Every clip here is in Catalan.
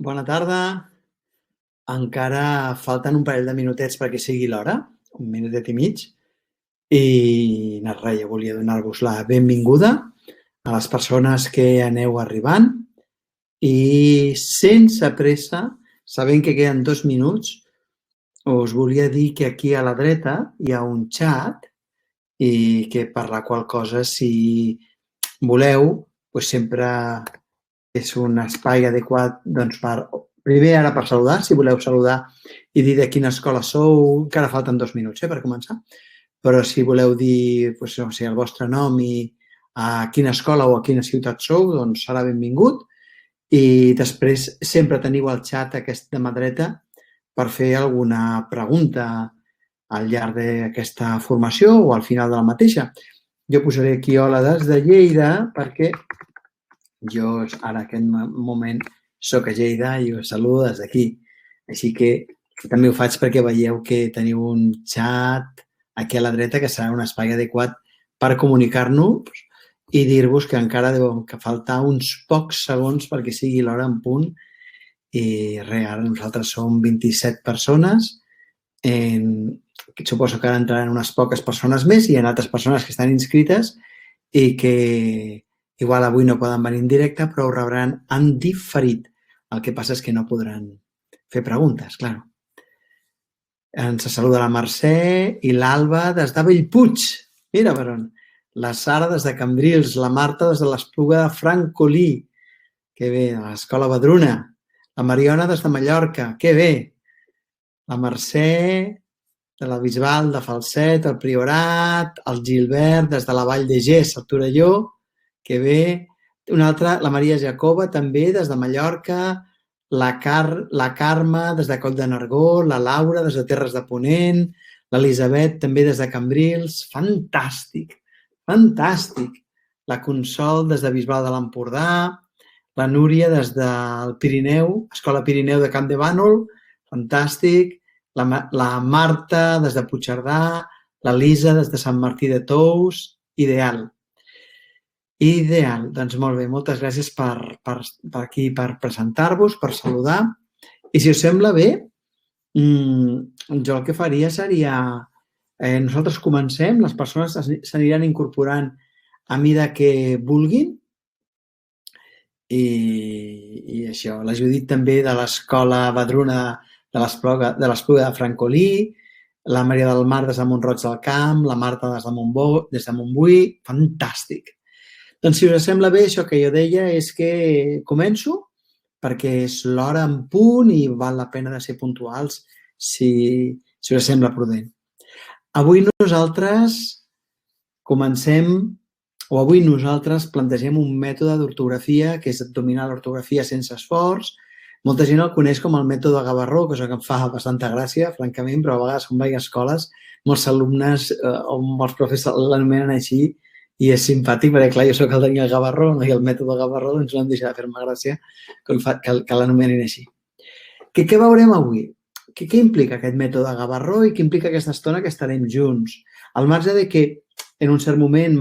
Bona tarda. Encara falten un parell de minutets perquè sigui l'hora, un minutet i mig, i res, jo volia donar-vos la benvinguda a les persones que aneu arribant i sense pressa, sabent que queden 2 minuts, us volia dir que aquí a la dreta hi ha un xat i que per la qual cosa, si voleu, doncs sempre és un espai adequat primer ara per saludar, si voleu saludar i dir de quina escola sou, encara falten 2 minuts per començar, però si voleu dir el vostre nom i a quina escola o a quina ciutat sou, doncs serà benvingut. I després sempre teniu el xat aquest de mà dreta per fer alguna pregunta al llarg d'aquesta formació o al final de la mateixa. Jo posaré aquí hola des de Lleida perquè jo ara en aquest moment soc a Lleida i us saludo des d'aquí. Així que també ho faig perquè veieu que teniu un xat aquí a la dreta que serà un espai adequat per comunicar-nos i dir-vos que encara deu faltar uns pocs segons perquè sigui l'hora en punt. I res, ara nosaltres som 27 persones, suposo que ara entraran unes poques persones més i hi ha altres persones que estan inscrites i que igual avui no poden venir en directe, però ho rebran en diferit. El que passa és que no podran fer preguntes, clar. Ens saluda la Mercè i l'Alba des de Bellpuig. Mira per on. La Sara des de Cambrils, la Marta des de l'Espluga de Francolí. Que bé, de l'Escola Badruna. La Mariona des de Mallorca. Que bé. La Mercè de la Bisbal, de Falset, el Priorat, el Gilbert des de la Vall de Gés, el Torelló. Que bé. Una altra, la Maria Jacoba, també des de Mallorca. La Carme des de Coll de Nargó, la Laura des de Terres de Ponent, l'Elisabet també des de Cambrils. Fantàstic, fantàstic. La Consol des de Bisbal de l'Empordà, la Núria des del Pirineu, Escola Pirineu de Camp de Bànol, fantàstic. La Marta des de Puigcerdà, l'Elisa des de Sant Martí de Tous, ideal. Ideal. Doncs molt bé, moltes gràcies per aquí, per presentar-vos, per saludar. I si us sembla bé, jo el que faria seria... nosaltres comencem, les persones s'aniran incorporant a mida que vulguin. I això, la Judit també de l'Escola Badruna de l'Espluga de Francolí, la Maria del Mar des de Mont-roig del Camp, la Marta des de Montbui, fantàstic. Doncs si us sembla bé, això que jo deia és que començo perquè és l'hora en punt i val la pena de ser puntuals si us sembla prudent. Avui nosaltres plantegem un mètode d'ortografia que és dominar l'ortografia sense esforç. Molta gent el coneix com el mètode Gavarró, cosa que em fa bastanta gràcia, francament, però a vegades quan vaig a escoles molts alumnes o molts professors l'anomenen així i és simpàtic perquè, clar, jo soc el Daniel Gavarró i el mètode Gavarró, doncs no em deixa de fer-me gràcia que l'anomenin així. Què veurem avui? Què implica aquest mètode Gavarró i què implica aquesta estona que estarem junts? Al marge de que en un cert moment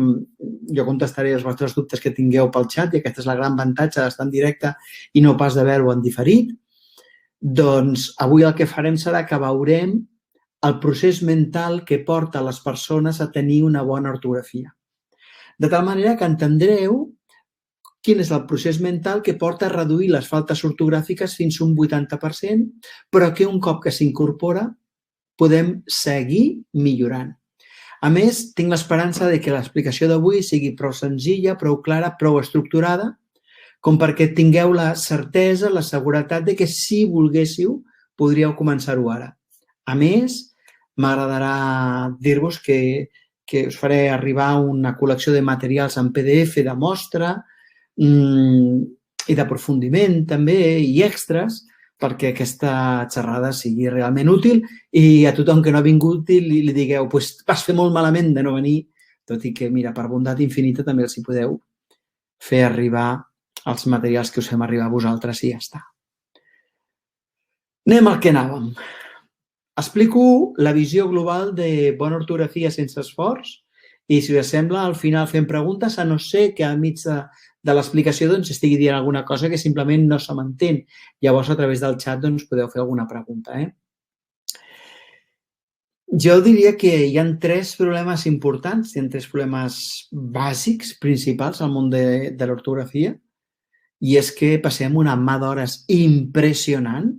jo contestaré els vostres dubtes que tingueu pel xat i aquesta és la gran avantatge d'estar en directe i no pas de veure-ho en diferit, doncs avui el que farem serà que veurem el procés mental que porta les persones a tenir una bona ortografia. De tal manera que entendreu quin és el procés mental que porta a reduir les faltes ortogràfiques fins a un 80%, però que un cop que s'incorpora podem seguir millorant. A més, tinc l'esperança de que l'explicació d'avui sigui prou senzilla, prou clara, prou estructurada, com perquè tingueu la certesa, la seguretat de que si volguéssiu podríeu començar-ho ara. A més, m'agradarà dir-vos que us faré arribar una col·lecció de materials en PDF de mostra i d'aprofundiment també i extras perquè aquesta xerrada sigui realment útil i a tothom que no ha vingut li digueu vas fer molt malament de no venir, tot i que, mira, per bondat infinita també els hi podeu fer arribar els materials que us fem arribar a vosaltres i ja està. Anem al que anàvem. Explico la visió global de bona ortografia sense esforç I si us sembla, al final fem preguntes, a no ser que al mig de l'explicació doncs, estigui dient alguna cosa que simplement no se m'entén. Llavors, a través del xat doncs, podeu fer alguna pregunta. Jo diria que hi ha 3 problemes importants, hi ha 3 problemes bàsics, principals al món de l'ortografia, i és que passem una mà d'hores impressionant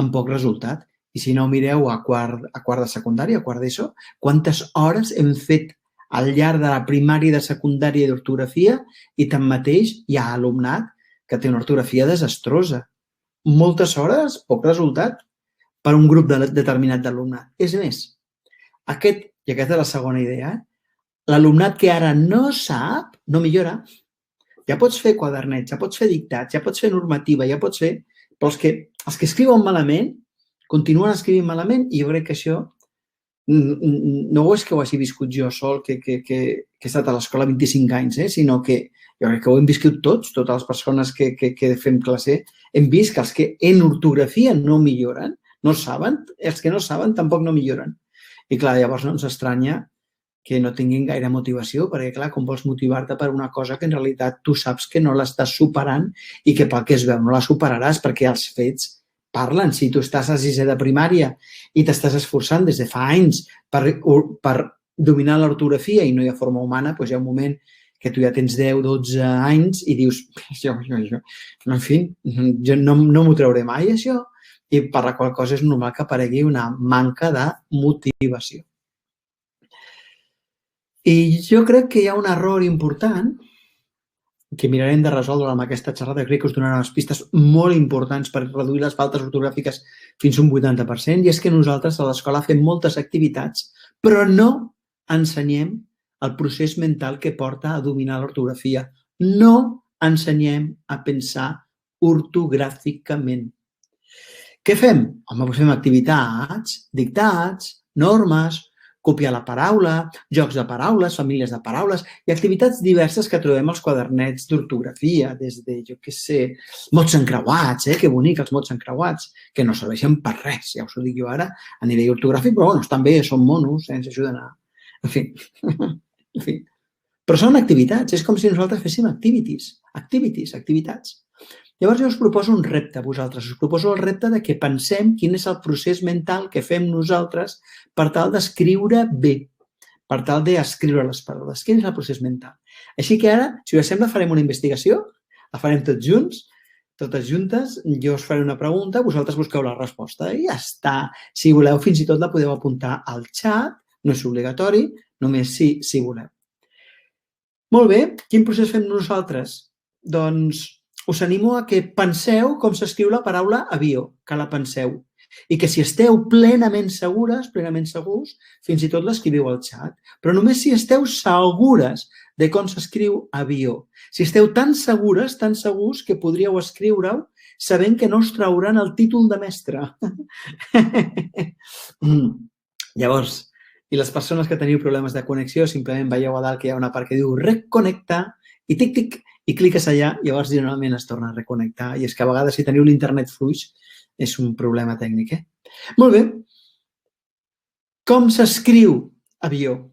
amb poc resultat. I si no, mireu a quart de secundària, a quart d'ESO, quantes hores hem fet al llarg de la primària i de secundària d'ortografia i tanmateix hi ha alumnat que té una ortografia desastrosa. Moltes hores, poc resultat per un grup determinat d'alumnat. És més, aquesta és la segona idea, l'alumnat que ara no sap, no millora. Ja pots fer quadernets, ja pots fer dictats, ja pots fer normativa, ja pots fer... Però els que escriuen malament continuen escrivint malament i jo crec que això no és que ho hagi viscut jo sol, que he estat a l'escola 25 anys, sinó que jo crec que ho hem viscut tots, totes les persones que fem classe, hem vist que els que en ortografia no milloren, no saben, els que no saben tampoc no milloren. I clar, llavors no ens estranya que no tinguin gaire motivació, perquè clar, com vols motivar-te per una cosa que en realitat tu saps que no l'estàs superant i que pel que es veu no la superaràs, perquè els fets parlen. Si tu estàs a 6è de primària i t'estàs esforçant des de fa anys per dominar l'ortografia i no hi ha forma humana, doncs hi ha un moment que tu ja tens 10, 12 anys i dius, en fi, jo no m'ho trauré mai, això, i per la qual cosa és normal que aparegui una manca de motivació. I jo crec que hi ha un error important que mirarem de resoldre amb aquesta xerrada. Crec que us donarà unes pistes molt importants per reduir les faltes ortogràfiques fins a un 80%, i és que nosaltres a l'escola fem moltes activitats, però no ensenyem el procés mental que porta a dominar l'ortografia. No ensenyem a pensar ortogràficament. Què fem? Home, doncs fem activitats, dictats, normes, copiar la paraula, jocs de paraules, famílies de paraules i activitats diverses que trobem als quadernets d'ortografia, des de, jo què sé, mots encreuats, que bonic els mots encreuats, que no serveixen per res, ja us ho dic jo ara, a nivell ortogràfic, però bueno, estan bé, són monos, ens ajuden a... En fi. Però són activitats, és com si nosaltres féssim activitats. Llavors jo us proposo un repte a vosaltres, us proposo el repte de que pensem quin és el procés mental que fem nosaltres per tal d'escriure bé, per tal d'escriure les paraules. Quin és el procés mental? Així que ara, si us sembla, farem una investigació, la farem tots junts, totes juntes, jo us faré una pregunta, vosaltres busqueu la resposta i ja està. Si voleu, fins i tot la podeu apuntar al xat, no és obligatori, només si voleu. Molt bé, quin procés fem nosaltres? Doncs us animo a que penseu com s'escriu la paraula avió, que la penseu. I que si esteu plenament segures, plenament segurs, fins i tot l'escriviu al xat. Però només si esteu segures de com s'escriu avió. Si esteu tan segures, tan segurs, que podríeu escriure-ho sabent que no us trauran el títol de mestre. Llavors, i les persones que teniu problemes de connexió, simplement veieu a dalt que hi ha una part que diu reconnectar i tic-tic, i cliques allà, llavors generalment es torna a reconnectar. I és que a vegades si teniu l'internet fluix és un problema tècnic. Molt bé. Com s'escriu avió?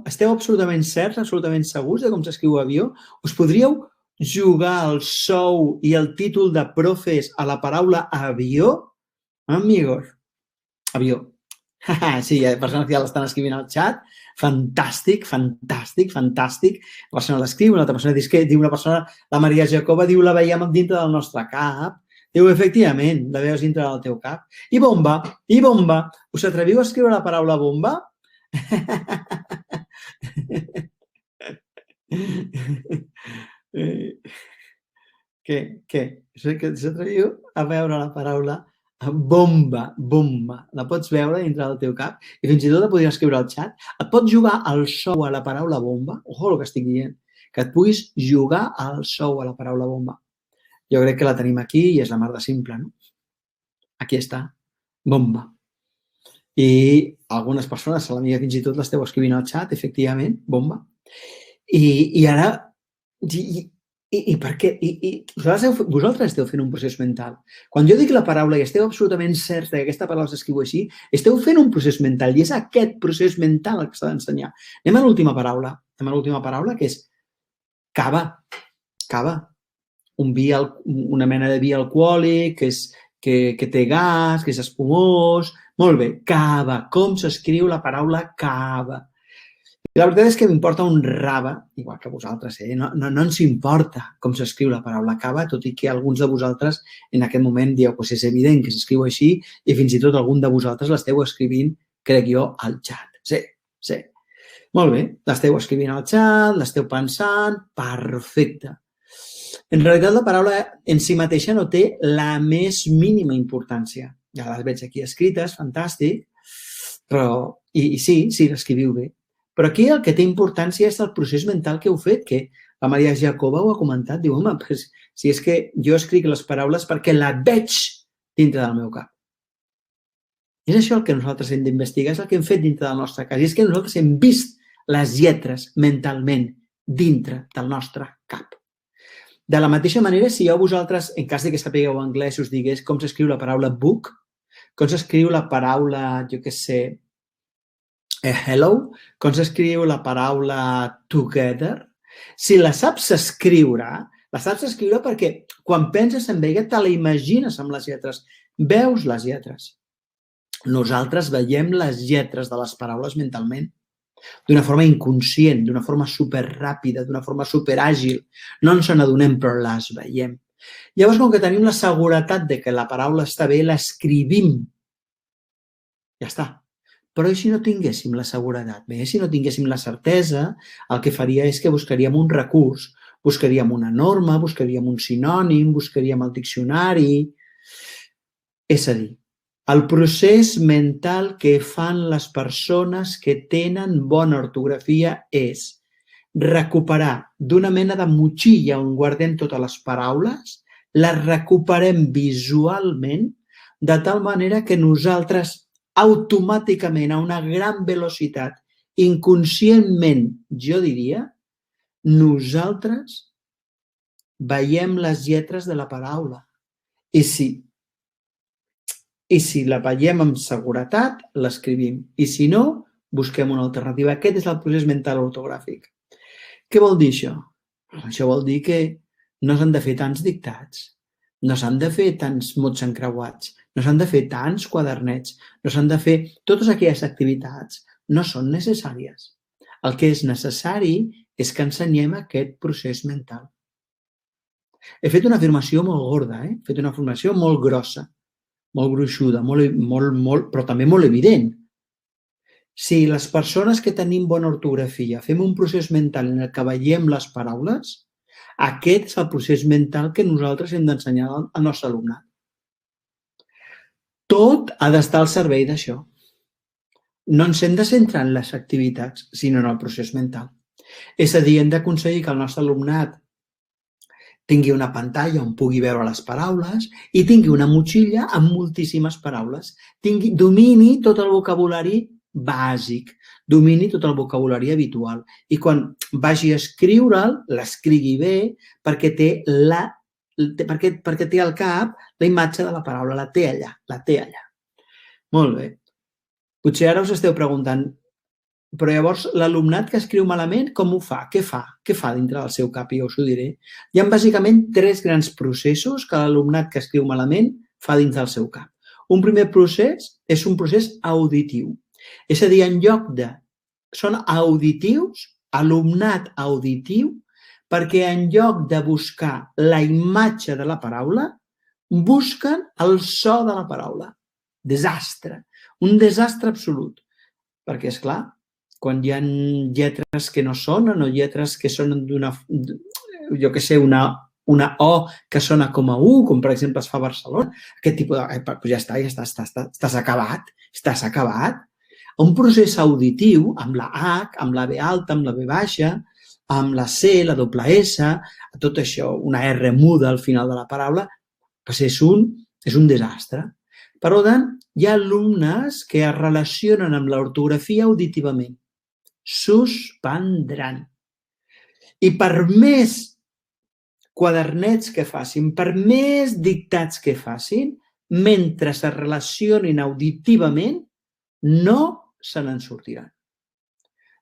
Esteu absolutament certs, absolutament segurs de com s'escriu avió? Us podríeu jugar el sou i el títol de profes a la paraula avió? Amigos, avió. Sí, hi ha persones que ja l'estan escrivint al xat. Fantàstic. La persona l'escriu, una altra persona diu una persona, la Maria Jacoba diu la veiem dintre del nostre cap. Diu, efectivament, la veus dintre del teu cap. I bomba. Us atreviu a escriure la paraula bomba? Què? S'atreviu a veure la paraula bomba. La pots veure dintre del teu cap i fins i tot la podries escriure al xat. Et pots jugar al sou a la paraula bomba? Ojo el que estic dient. Que et puguis jugar al sou a la paraula bomba. Jo crec que la tenim aquí i és la mar de simple, no? Aquí està. Bomba. I algunes persones, a la meva fins i tot l'esteu escrivint al xat, efectivament, bomba. I ara I per què? Vosaltres esteu fent un procés mental. Quan jo dic la paraula i esteu absolutament certs que aquesta paraula s'escriu així, esteu fent un procés mental i és aquest procés mental el que s'ha d'ensenyar. Anem a l'última paraula. Anem a l'última paraula, que és cava. Cava. Una mena de vi alcohòlic que té gas, que és espumós. Molt bé, cava. Com s'escriu la paraula cava? La veritat és que m'importa un rave, igual que a vosaltres, no ens importa com s'escriu la paraula cava, tot i que alguns de vosaltres en aquest moment dieu que és evident que s'escriu així i fins i tot algun de vosaltres l'esteu escrivint, crec jo, al xat. Sí. Molt bé, l'esteu escrivint al xat, l'esteu pensant, perfecte. En realitat la paraula en si mateixa no té la més mínima importància. Ja les veig aquí escrites, fantàstic, però, i sí, l'escriviu bé. Però aquí el que té importància és el procés mental que heu fet, que la Maria Jacoba ho ha comentat. Diu, home, si és que jo escric les paraules perquè la veig dintre del meu cap. És això el que nosaltres hem d'investigar, és el que hem fet dintre del nostre cas. I és que nosaltres hem vist les lletres mentalment dintre del nostre cap. De la mateixa manera, si jo a vosaltres, en cas que sapigueu anglès, us digués com s'escriu la paraula book, com s'escriu la paraula, jo què sé, hello, com s'escriu la paraula together. Si la saps escriure perquè quan penses en ella te la imagines amb les lletres, veus les lletres. Nosaltres veiem les lletres de les paraules mentalment d'una forma inconscient, d'una forma superràpida, d'una forma superàgil. No ens n'adonem, però les veiem. Llavors, com que tenim la seguretat de que la paraula està bé, l'escrivim. Ja està. Però i si no tinguéssim la seguretat? Bé, si no tinguéssim la certesa, el que faria és que buscaríem un recurs, buscaríem una norma, buscaríem un sinònim, buscaríem el diccionari. És a dir, el procés mental que fan les persones que tenen bona ortografia és recuperar d'una mena de motxilla on guardem totes les paraules, les recuperem visualment de tal manera que nosaltres automàticament, a una gran velocitat, inconscientment, jo diria, nosaltres veiem les lletres de la paraula. I si la veiem amb seguretat, l'escrivim. I si no, busquem una alternativa. Aquest és el procés mental ortogràfic. Què vol dir això? Això vol dir que no s'han de fer tants dictats, no s'han de fer tants mots encreuats, no s'han de fer tants quadernets, no s'han de fer totes aquelles activitats. No són necessàries. El que és necessari és que ensenyem aquest procés mental. He fet una afirmació molt gorda, he fet una afirmació molt grossa, molt gruixuda, però també molt evident. Si les persones que tenim bona ortografia fem un procés mental en el que veiem les paraules, aquest és el procés mental que nosaltres hem d'ensenyar al nostre alumnat. Tot ha d'estar al servei d'això. No ens hem de centrar en les activitats, sinó en el procés mental. És a dir, hem d'aconseguir que el nostre alumnat tingui una pantalla on pugui veure les paraules i tingui una motxilla amb moltíssimes paraules. Domini tot el vocabulari bàsic, domini tot el vocabulari habitual i quan vagi a escriure'l, l'escrigui bé perquè té al cap la imatge de la paraula, la té allà. Molt bé. Potser ara us esteu preguntant, però llavors l'alumnat que escriu malament, com ho fa? Què fa? Què fa dintre del seu cap? I jo us ho diré. Hi ha bàsicament 3 grans processos que l'alumnat que escriu malament fa dins del seu cap. Un primer procés és un procés auditiu. És a dir, en lloc de... Són auditius, alumnat auditiu, perquè en lloc de buscar la imatge de la paraula, busquen el so de la paraula. Desastre. Un desastre absolut. Perquè, esclar, quan hi ha lletres que no sonen o lletres que sonen d'una... Jo què sé, una O que sona com a U, com per exemple es fa a Barcelona, aquest tipus de... Pues ja està, estàs acabat. Un procés auditiu amb la H, amb la B alta, amb la B baixa, amb la C, la doble S, tot això, una R muda al final de la paraula, doncs és un desastre. Per tant, hi ha alumnes que es relacionen amb l'ortografia auditivament. Suspendran. I per més quadernets que facin, per més dictats que facin, mentre se relacionin auditivament, no se n'en sortiran.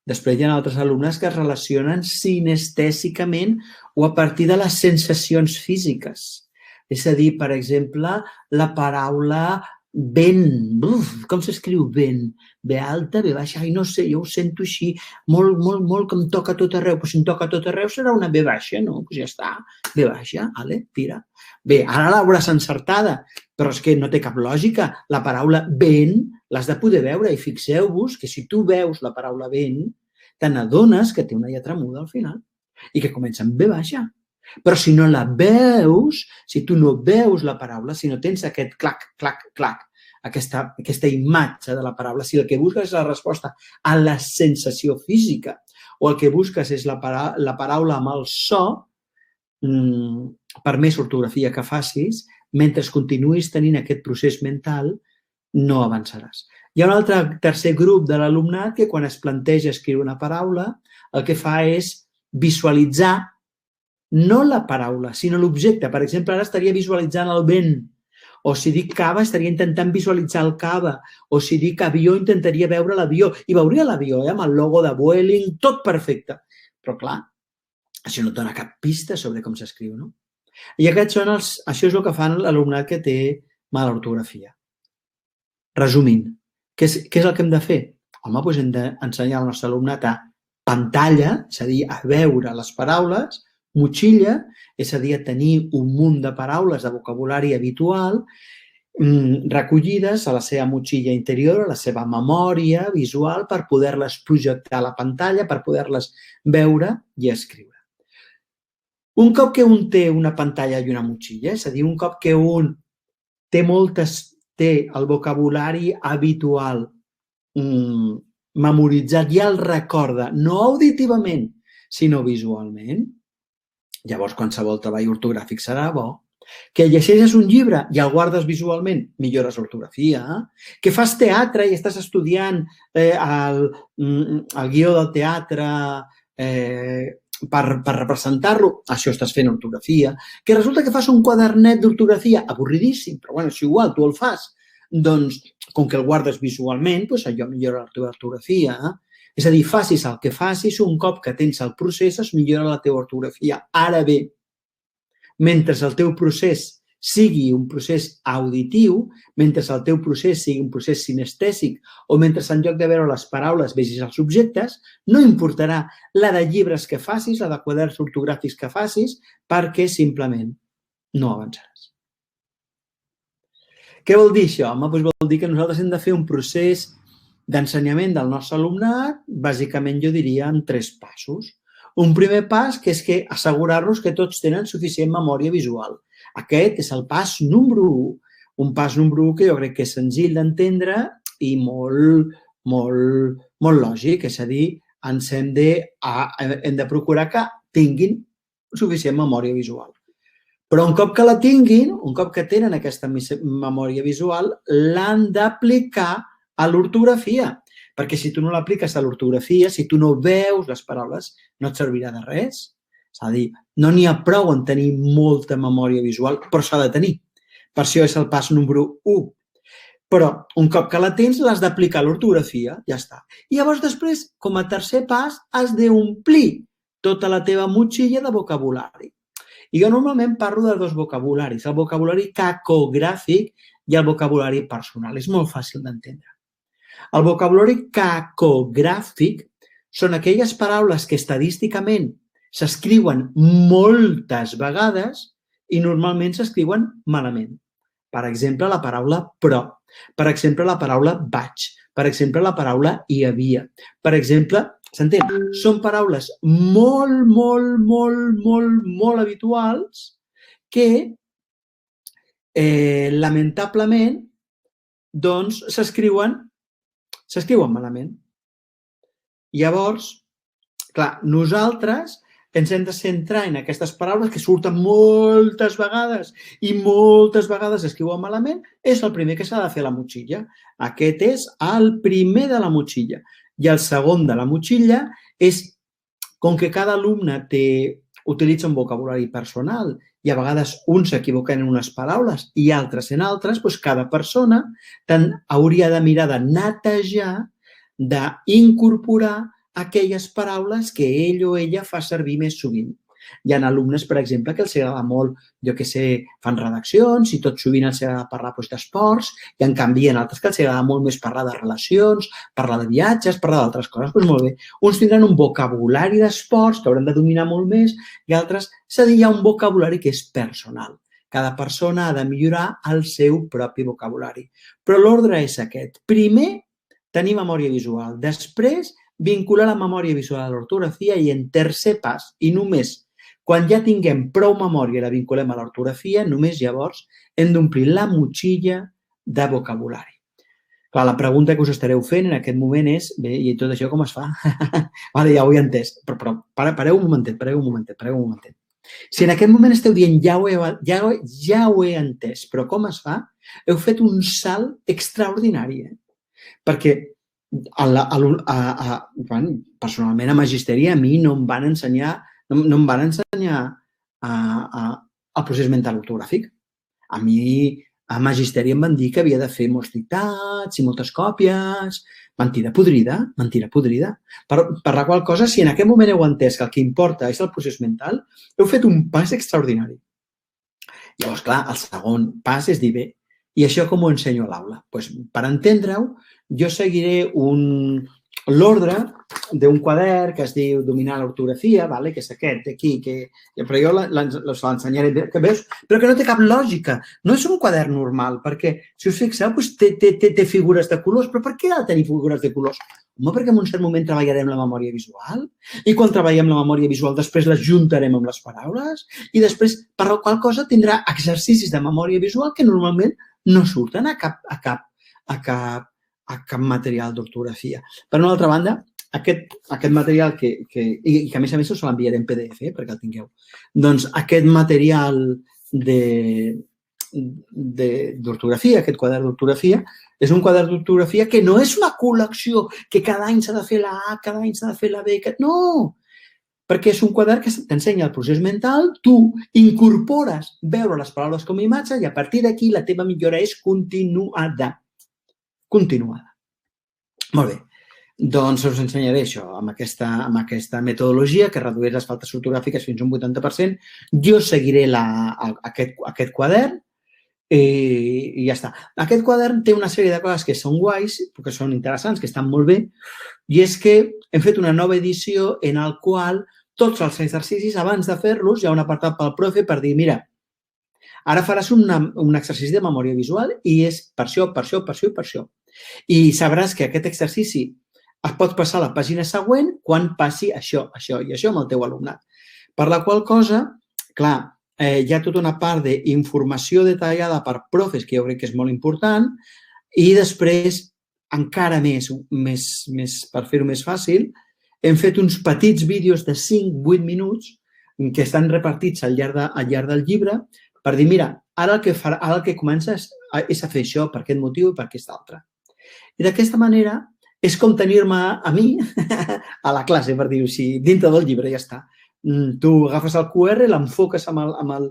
Després hi ha altres alumnes que es relacionen sinestèsicament o a partir de les sensacions físiques. És a dir, per exemple, la paraula vent. Com s'escriu vent? B alta, B baixa. Ai, no sé, jo ho sento així, molt, molt, molt, que em toca a tot arreu. Però si em toca a tot arreu serà una B baixa, no? Doncs ja està. B baixa, vale, tira. Bé, ara l'hauràs encertada, però és que no té cap lògica. La paraula vent l'has de poder veure i fixeu-vos que si tu veus la paraula vent, te n'adones que té una lletra muda al final i que comença amb B baixa. Però si no la veus, si tu no veus la paraula, si no tens aquest clac, clac, clac, aquesta imatge de la paraula, si el que busques és la resposta a la sensació física o el que busques és la paraula amb el so, per més ortografia que facis, mentre continuïs tenint aquest procés mental, no avançaràs. Hi ha un altre tercer grup de l'alumnat que quan es planteja escriure una paraula, el que fa és visualitzar no la paraula, sinó l'objecte. Per exemple, ara estaria visualitzant el vent. O si dic cava, estaria intentant visualitzar el cava. O si dic avió, intentaria veure l'avió. I veuria l'avió, amb el logo de Vueling, tot perfecte. Però, clar, això no et dona cap pista sobre com s'escriu, no? I això és el que fan l'alumnat que té mala ortografia. Resumint, què és el que hem de fer? Home, doncs hem d'ensenyar al nostre alumnat a pantalla, és a dir, a veure les paraules, motxilla, és a dir, a tenir un munt de paraules de vocabulari habitual recollides a la seva motxilla interior, a la seva memòria visual per poder-les projectar a la pantalla, per poder-les veure i escriure. Un cop que un té una pantalla i una motxilla, és a dir, un cop que un té el vocabulari habitual memoritzat i el recorda, no auditivament, sinó visualment, llavors qualsevol treball ortogràfic serà bo. Que llegeixes un llibre i el guardes visualment, millores l'ortografia. Que fas teatre i estàs estudiant el guió del teatre per representar-lo, això estàs fent ortografia. Que resulta que fas un quadernet d'ortografia, avorridíssim, però bueno, és igual, tu el fas. Doncs, com que el guardes visualment, doncs allò millora la teva ortografia. És a dir, facis el que facis, un cop que tens el procés es millora la teva ortografia. Ara bé, mentre el teu procés sigui un procés auditiu, mentre el teu procés sigui un procés sinestèsic o mentre en lloc de veure les paraules vegis els objectes, no importarà la de llibres que facis, la de quaderns ortogràfics que facis, perquè simplement no avançaràs. Què vol dir això? Home, doncs vol dir que nosaltres hem de fer un procés d'ensenyament del nostre alumnat, bàsicament jo diria en 3 passos. Un primer pas que és assegurar-nos que tots tenen suficient memòria visual. Aquest és el pas número 1. Un pas número 1 que jo crec que és senzill d'entendre i molt lògic. És a dir, hem de procurar que tinguin suficient memòria visual. Però un cop que la tinguin, un cop que tenen aquesta memòria visual, l'han d'aplicar a l'ortografia, perquè si tu no l'apliques a l'ortografia, si tu no veus les paraules, no et servirà de res. És a dir, no n'hi ha prou en tenir molta memòria visual, però s'ha de tenir. Per això és el pas número 1. Però un cop que la tens, l'has d'aplicar a l'ortografia, ja està. I llavors després, com a tercer pas, has d'omplir tota la teva motxilla de vocabulari. I jo normalment parlo de 2 vocabularis, el vocabulari cacogràfic i el vocabulari personal. És molt fàcil d'entendre. El vocabulari cacogràfic són aquelles paraules que estadísticament s'escriuen moltes vegades i normalment s'escriuen malament. Per exemple, la paraula però. Per exemple, la paraula vaig. Per exemple, la paraula hi havia. Per exemple, s'entén? Són paraules molt habituals que, lamentablement, doncs s'escriuen malament. Llavors, clar, nosaltres ens hem de centrar en aquestes paraules que surten moltes vegades i moltes vegades s'escriuen malament, és el primer que s'ha de fer a la motxilla. Aquest és el primer de la motxilla. I el segon de la motxilla és, com que cada alumne té utilitza un vocabulari personal i a vegades uns s'equivoquen en unes paraules i altres en altres, doncs cada persona hauria de mirar de netejar, d'incorporar aquelles paraules que ell o ella fa servir més sovint. Hi ha alumnes, per exemple, que els agrada molt, jo què sé, fan redaccions i tot sovint els agrada parlar d'esports i, en canvi, hi ha altres que els agrada molt més parlar de relacions, parlar de viatges, parlar d'altres coses. Doncs molt bé. Uns tindran un vocabulari d'esports que hauran de dominar molt més i altres hi ha un vocabulari que és personal. Cada persona ha de millorar el seu propi vocabulari. Però l'ordre és aquest. Primer, tenir memòria visual. Després, vincular la memòria visual a l'ortografia i, en tercer pas, i només quan ja tinguem prou memòria i la vinculem a l'ortografia, només llavors hem d'omplir la motxilla de vocabulari. Clar, la pregunta que us estareu fent en aquest moment és, bé, i tot això com es fa? Vale, ja ho he entès, però pareu un momentet. Si en aquest moment esteu dient ja ho he entès, però com es fa? Heu fet un salt extraordinari, perquè personalment a Magisteri a mi no em van ensenyar el procés mental ortogràfic. A mi a Magisteri em van dir que havia de fer molts dictats i moltes còpies. Mentida podrida. Per la qual cosa, si en aquest moment heu entès que el que importa és el procés mental, heu fet un pas extraordinari. Llavors, clar, el segon pas és dir, bé, i això com ho ensenyo a l'aula? Per entendre-ho, jo seguiré l'ordre d'un quadern que es diu Dominar l'ortografia, que és aquest d'aquí, però jo l'ensenyaré, però que no té cap lògica. No és un quadern normal, perquè, si us fixeu, té figures de colors, però per què ha de tenir figures de colors? Home, perquè en un cert moment treballarem la memòria visual i quan treballem la memòria visual després les juntarem amb les paraules i després, per la qual cosa, tindrà exercicis de memòria visual que normalment no surten a cap material d'ortografia. Per una altra banda, aquest material que a més us l'enviaré en PDF, perquè el tingueu, doncs aquest material d'ortografia, aquest quadern d'ortografia, és un quadern d'ortografia que no és una col·lecció que cada any s'ha de fer la A, cada any s'ha de fer la B, no! Perquè és un quadern que t'ensenya el procés mental, tu incorpores veure les paraules com a imatge i a partir d'aquí la teva millora és continuada. Molt bé, doncs us ensenyaré això amb aquesta metodologia que redueix les faltes ortogràfiques fins a un 80%. Jo seguiré aquest quadern i ja està. Aquest quadern té una sèrie de coses que són guais, que són interessants, que estan molt bé, i és que hem fet una nova edició en la qual tots els exercicis, abans de fer-los, hi ha un apartat pel profe per dir, mira, ara faràs un exercici de memòria visual i és per això, per això, per això i per això. I sabràs que aquest exercici es pot passar a la pàgina següent quan passi això, això i això amb el teu alumnat. Per la qual cosa, clar, hi ha tota una part d'informació detallada per profes que jo crec que és molt important i després, encara més per fer-ho més fàcil, hem fet uns petits vídeos de 5-8 minuts que estan repartits al llarg del llibre per dir, mira, ara el que comences és a fer això per aquest motiu i per aquest altre. I d'aquesta manera és com tenir-me a mi a la classe, per dir-ho així, dintre del llibre, ja està. Tu agafes el QR, l'enfoques amb el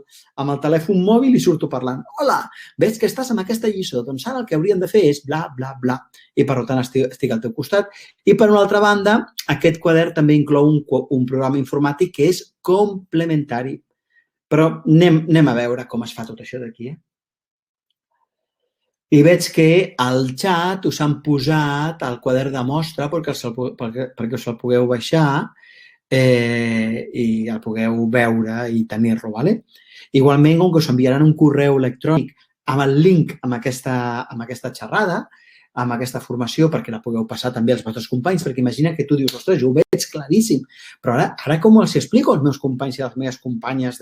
telèfon mòbil i surto parlant. Hola, veig que estàs amb aquesta lliçó, doncs ara el que hauríem de fer és bla, bla, bla. I per tant estic al teu costat. I per una altra banda, aquest quadern també inclou un programa informàtic que és complementari. Però anem a veure com es fa tot això d'aquí. I veig que al xat us han posat el quadern de mostra perquè us el pugueu baixar i el pugueu veure i tenir-lo. Igualment, com que us enviaran un correu electrònic amb el link amb aquesta xerrada, amb aquesta formació, perquè la pugueu passar també als vostres companys, perquè imagina que tu dius, ostres, jo ho veig claríssim, però ara com els explico als meus companys i a les meves companyes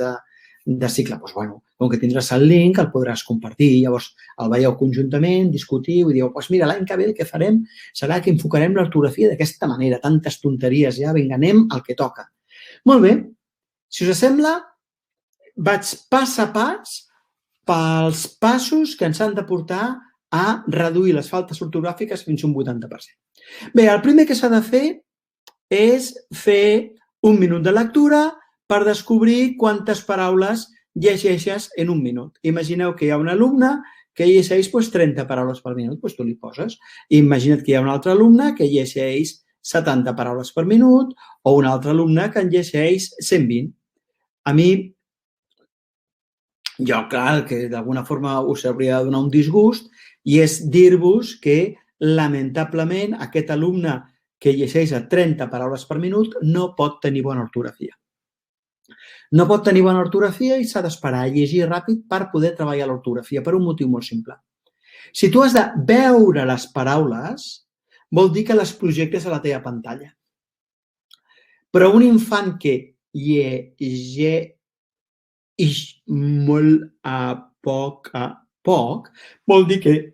de cicle? Doncs, bueno, com que tindràs el link, el podràs compartir. Llavors, el veieu conjuntament, discutiu i dieu, doncs mira, l'any que ve el que farem serà que enfocarem l'ortografia d'aquesta manera, tantes tonteries, ja, vinga, anem al que toca. Molt bé, si us sembla, vaig pas a pas pels passos que ens han de portar a reduir les faltes ortogràfiques fins a un 80%. Bé, el primer que s'ha de fer és fer un minut de lectura per descobrir quantes paraules llegeixes en un minut. Imagineu que hi ha un alumne que llegeix 30 paraules per minut, doncs tu li poses. Imagina't que hi ha un altre alumne que llegeix 70 paraules per minut o un altre alumne que en llegeix 120. A mi, jo, clar, que d'alguna forma us hauria de donar un disgust i és dir-vos que, lamentablement, aquest alumne que llegeix a 30 paraules per minut no pot tenir bona ortografia. No pot tenir bona ortografia i s'ha d'esperar a llegir ràpid per poder treballar l'ortografia, per un motiu molt simple. Si tu has de veure les paraules, vol dir que les projectes a la teva pantalla. Però un infant que llegeix molt a poc, vol dir que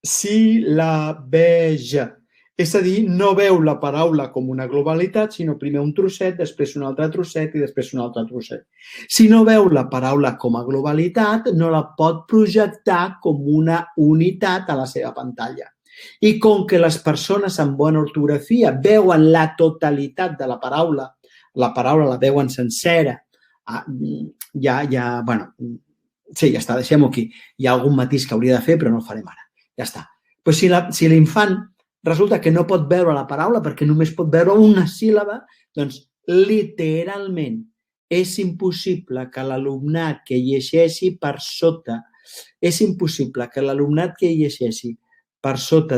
si la veja, és a dir, no veu la paraula com una globalitat, sinó primer un trosset, després un altre trosset i després un altre trosset. Si no veu la paraula com a globalitat, no la pot projectar com una unitat a la seva pantalla. I com que les persones amb bona ortografia veuen la totalitat de la paraula la veuen sencera, sí, ja està, deixem-ho aquí. Hi ha algun matís que hauria de fer, però no el farem ara. Ja està. Però si l'infant resulta que no pot veure la paraula perquè només pot veure una síl·laba, doncs literalment és impossible que l'alumnat que llegeixi per sota,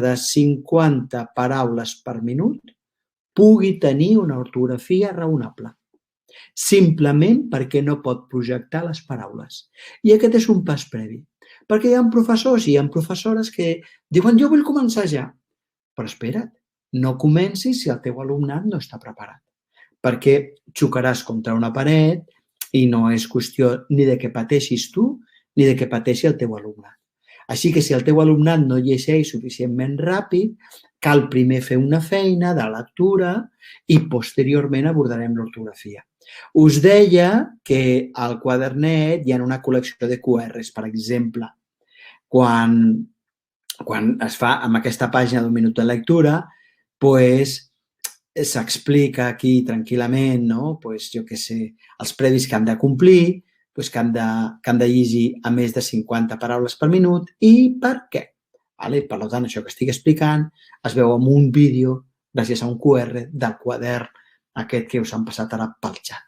de 50 paraules per minut pugui tenir una ortografia raonable. Simplement perquè no pot projectar les paraules. I aquest és un pas previ. Perquè hi ha professors i hi ha professores que diuen jo vull començar ja. Però espera't, no comencis si el teu alumnat no està preparat. Perquè xocaràs contra una paret i no és qüestió ni de que pateixis tu ni de que pateixi el teu alumnat. Així que si el teu alumnat no llegeix suficientment ràpid, cal primer fer una feina de lectura i posteriorment abordarem l'ortografia. Us deia que al quadernet hi ha una col·lecció de QRs, per exemple. Quan es fa amb aquesta pàgina d'un minut de lectura, s'explica aquí tranquil·lament, jo què sé, els previs que han de complir, que han de llegir a més de 50 paraules per minut i per què. Per tant, això que estic explicant es veu en un vídeo gràcies a un QR del quadern aquest que us han passat ara pel xat.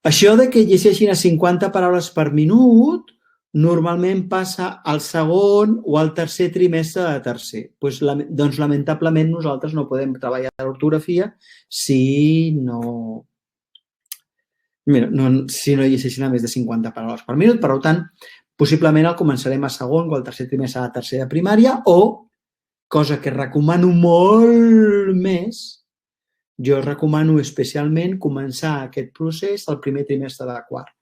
Això de que llegeixin a 50 paraules per minut normalment passa al segon o al tercer trimestre de tercer. Doncs, lamentablement, nosaltres no podem treballar l'ortografia si no llegeixin a més de 50 paraules per minut. Per tant, possiblement el començarem a segon o al tercer trimestre de tercer de primària o, cosa que recomano molt més, jo recomano especialment començar aquest procés al primer trimestre de quart,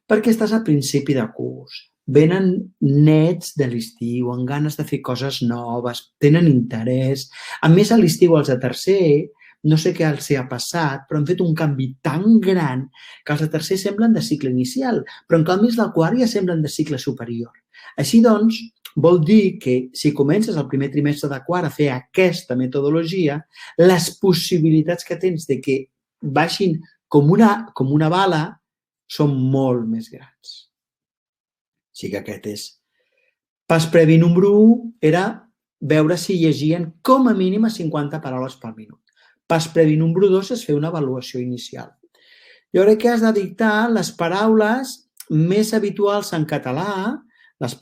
perquè estàs a principi de curs, venen nets de l'estiu, amb ganes de fer coses noves, tenen interès. A més, a l'estiu els de tercer, no sé què els ha passat, però han fet un canvi tan gran que els de tercer semblen de cicle inicial, però en canvi els del quart ja semblen de cicle superior. Així doncs, vol dir que si comences el primer trimestre de quart a fer aquesta metodologia, les possibilitats que tens de que baixin com una bala són molt més grans. Així que aquest és. Pas previ número 1 era veure si llegien com a mínim a 50 paraules per minut. Pas previ número 2 és fer una avaluació inicial. Jo crec que has de dictar les paraules més habituals en català, les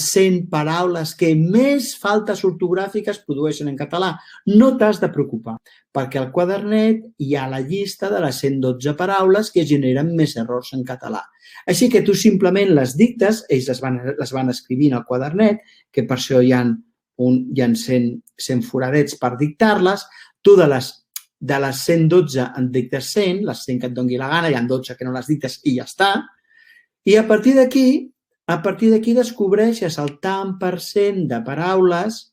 100 paraules que més faltes ortogràfiques produeixen en català. No t'has de preocupar, perquè al quadernet hi ha la llista de les 112 paraules que generen més errors en català. Així que tu simplement les dictes, ells les van escrivint al quadernet, que per això hi ha 100 foradets per dictar-les. Tu de les 112 en dictes 100, les 100 que et doni la gana, hi ha 12 que no les dictes i ja està. I a partir d'aquí descobreixes el tant per cent de paraules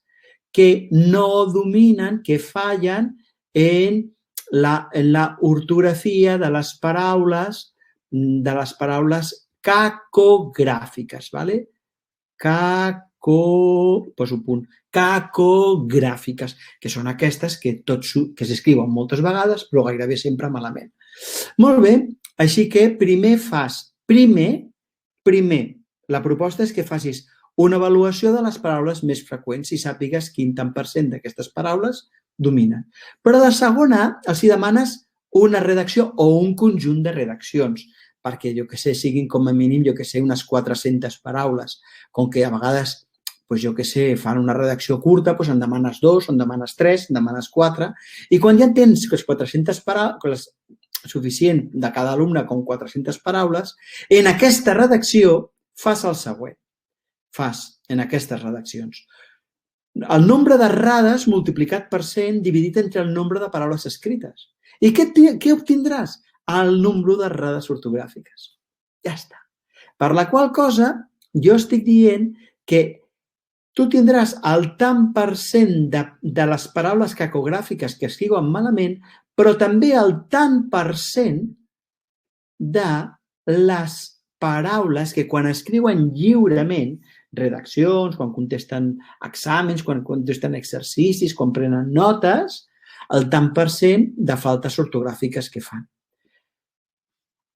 que no dominen, que fallen en la ortografia de les paraules cacogràfiques. Cacogràfiques. poso punt, cacogràfiques, que són aquestes que s'escriuen moltes vegades, però gairebé sempre malament. Molt bé, així que primer, la proposta és que facis una avaluació de les paraules més freqüents i sàpigues quin tant per cent d'aquestes paraules dominen. Però de segona, els hi demanes una redacció o un conjunt de redaccions, perquè, jo què sé, siguin com a mínim, jo què sé, unes 400 paraules. Com que a vegades, jo què sé, fan una redacció curta, en demanes 2, en demanes 3, en demanes 4, i quan ja tens les 400 paraules, suficient de cada alumne com 400 paraules, en aquesta redacció fas el següent. Fas en aquestes redaccions el nombre d'errades multiplicat per 100 dividit entre el nombre de paraules escrites. I què obtindràs? El número d'errades ortogràfiques. Ja està. Per la qual cosa, jo estic dient que tu tindràs el tant per cent de les paraules cacogràfiques que escriuen malament, però també el tant per cent de les paraules que quan escriuen lliurement, redaccions, quan contesten exàmens, quan contesten exercicis, quan prenen notes, el tant per cent de faltes ortogràfiques que fan.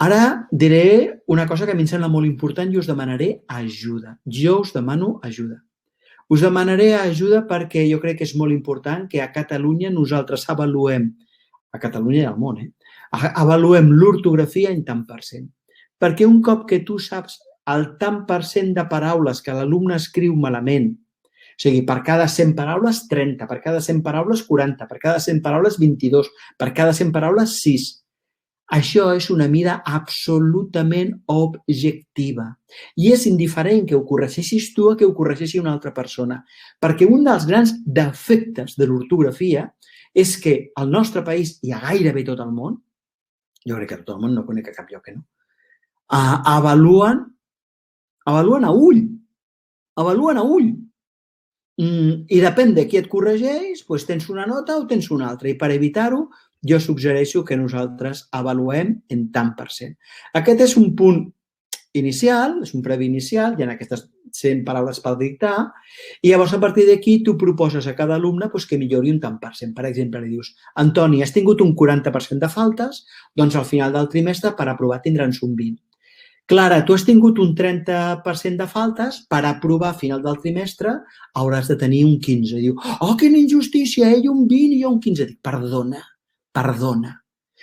Ara diré una cosa que a mi em sembla molt important i us demanaré ajuda. Jo us demano ajuda. Us demanaré ajuda perquè jo crec que és molt important que a Catalunya nosaltres avaluem, a Catalunya i al món, avaluem l'ortografia en tant per cent. Perquè un cop que tu saps el tant per cent de paraules que l'alumne escriu malament, o sigui, per cada 100 paraules, 30, per cada 100 paraules, 40, per cada 100 paraules, 22, per cada 100 paraules, 6. Això és una mida absolutament objectiva. I és indiferent que ho corregeixis tu o que ho corregeixi una altra persona. Perquè un dels grans defectes de l'ortografia és que al nostre país i a gairebé tot el món, jo crec que tot el món, no conec a cap lloc que no, avaluen a ull. Avaluen a ull. I depèn de qui et corregeix, doncs tens una nota o tens una altra. I per evitar-ho, jo suggereixo que nosaltres avaluem en tant per cent. Aquest és un punt inicial, és un previ inicial, hi ha aquestes 100 paraules per dictar, i llavors a partir d'aquí tu proposes a cada alumne que millori un tant per cent. Per exemple, li dius, Antoni, has tingut un 40% de faltes, doncs al final del trimestre per aprovar tindràs un 20%. Clara, tu has tingut un 30% de faltes, per aprovar a final del trimestre hauràs de tenir un 15%. Diu, oh, quina injustícia, ell un 20% i jo un 15%. Dic, perdona.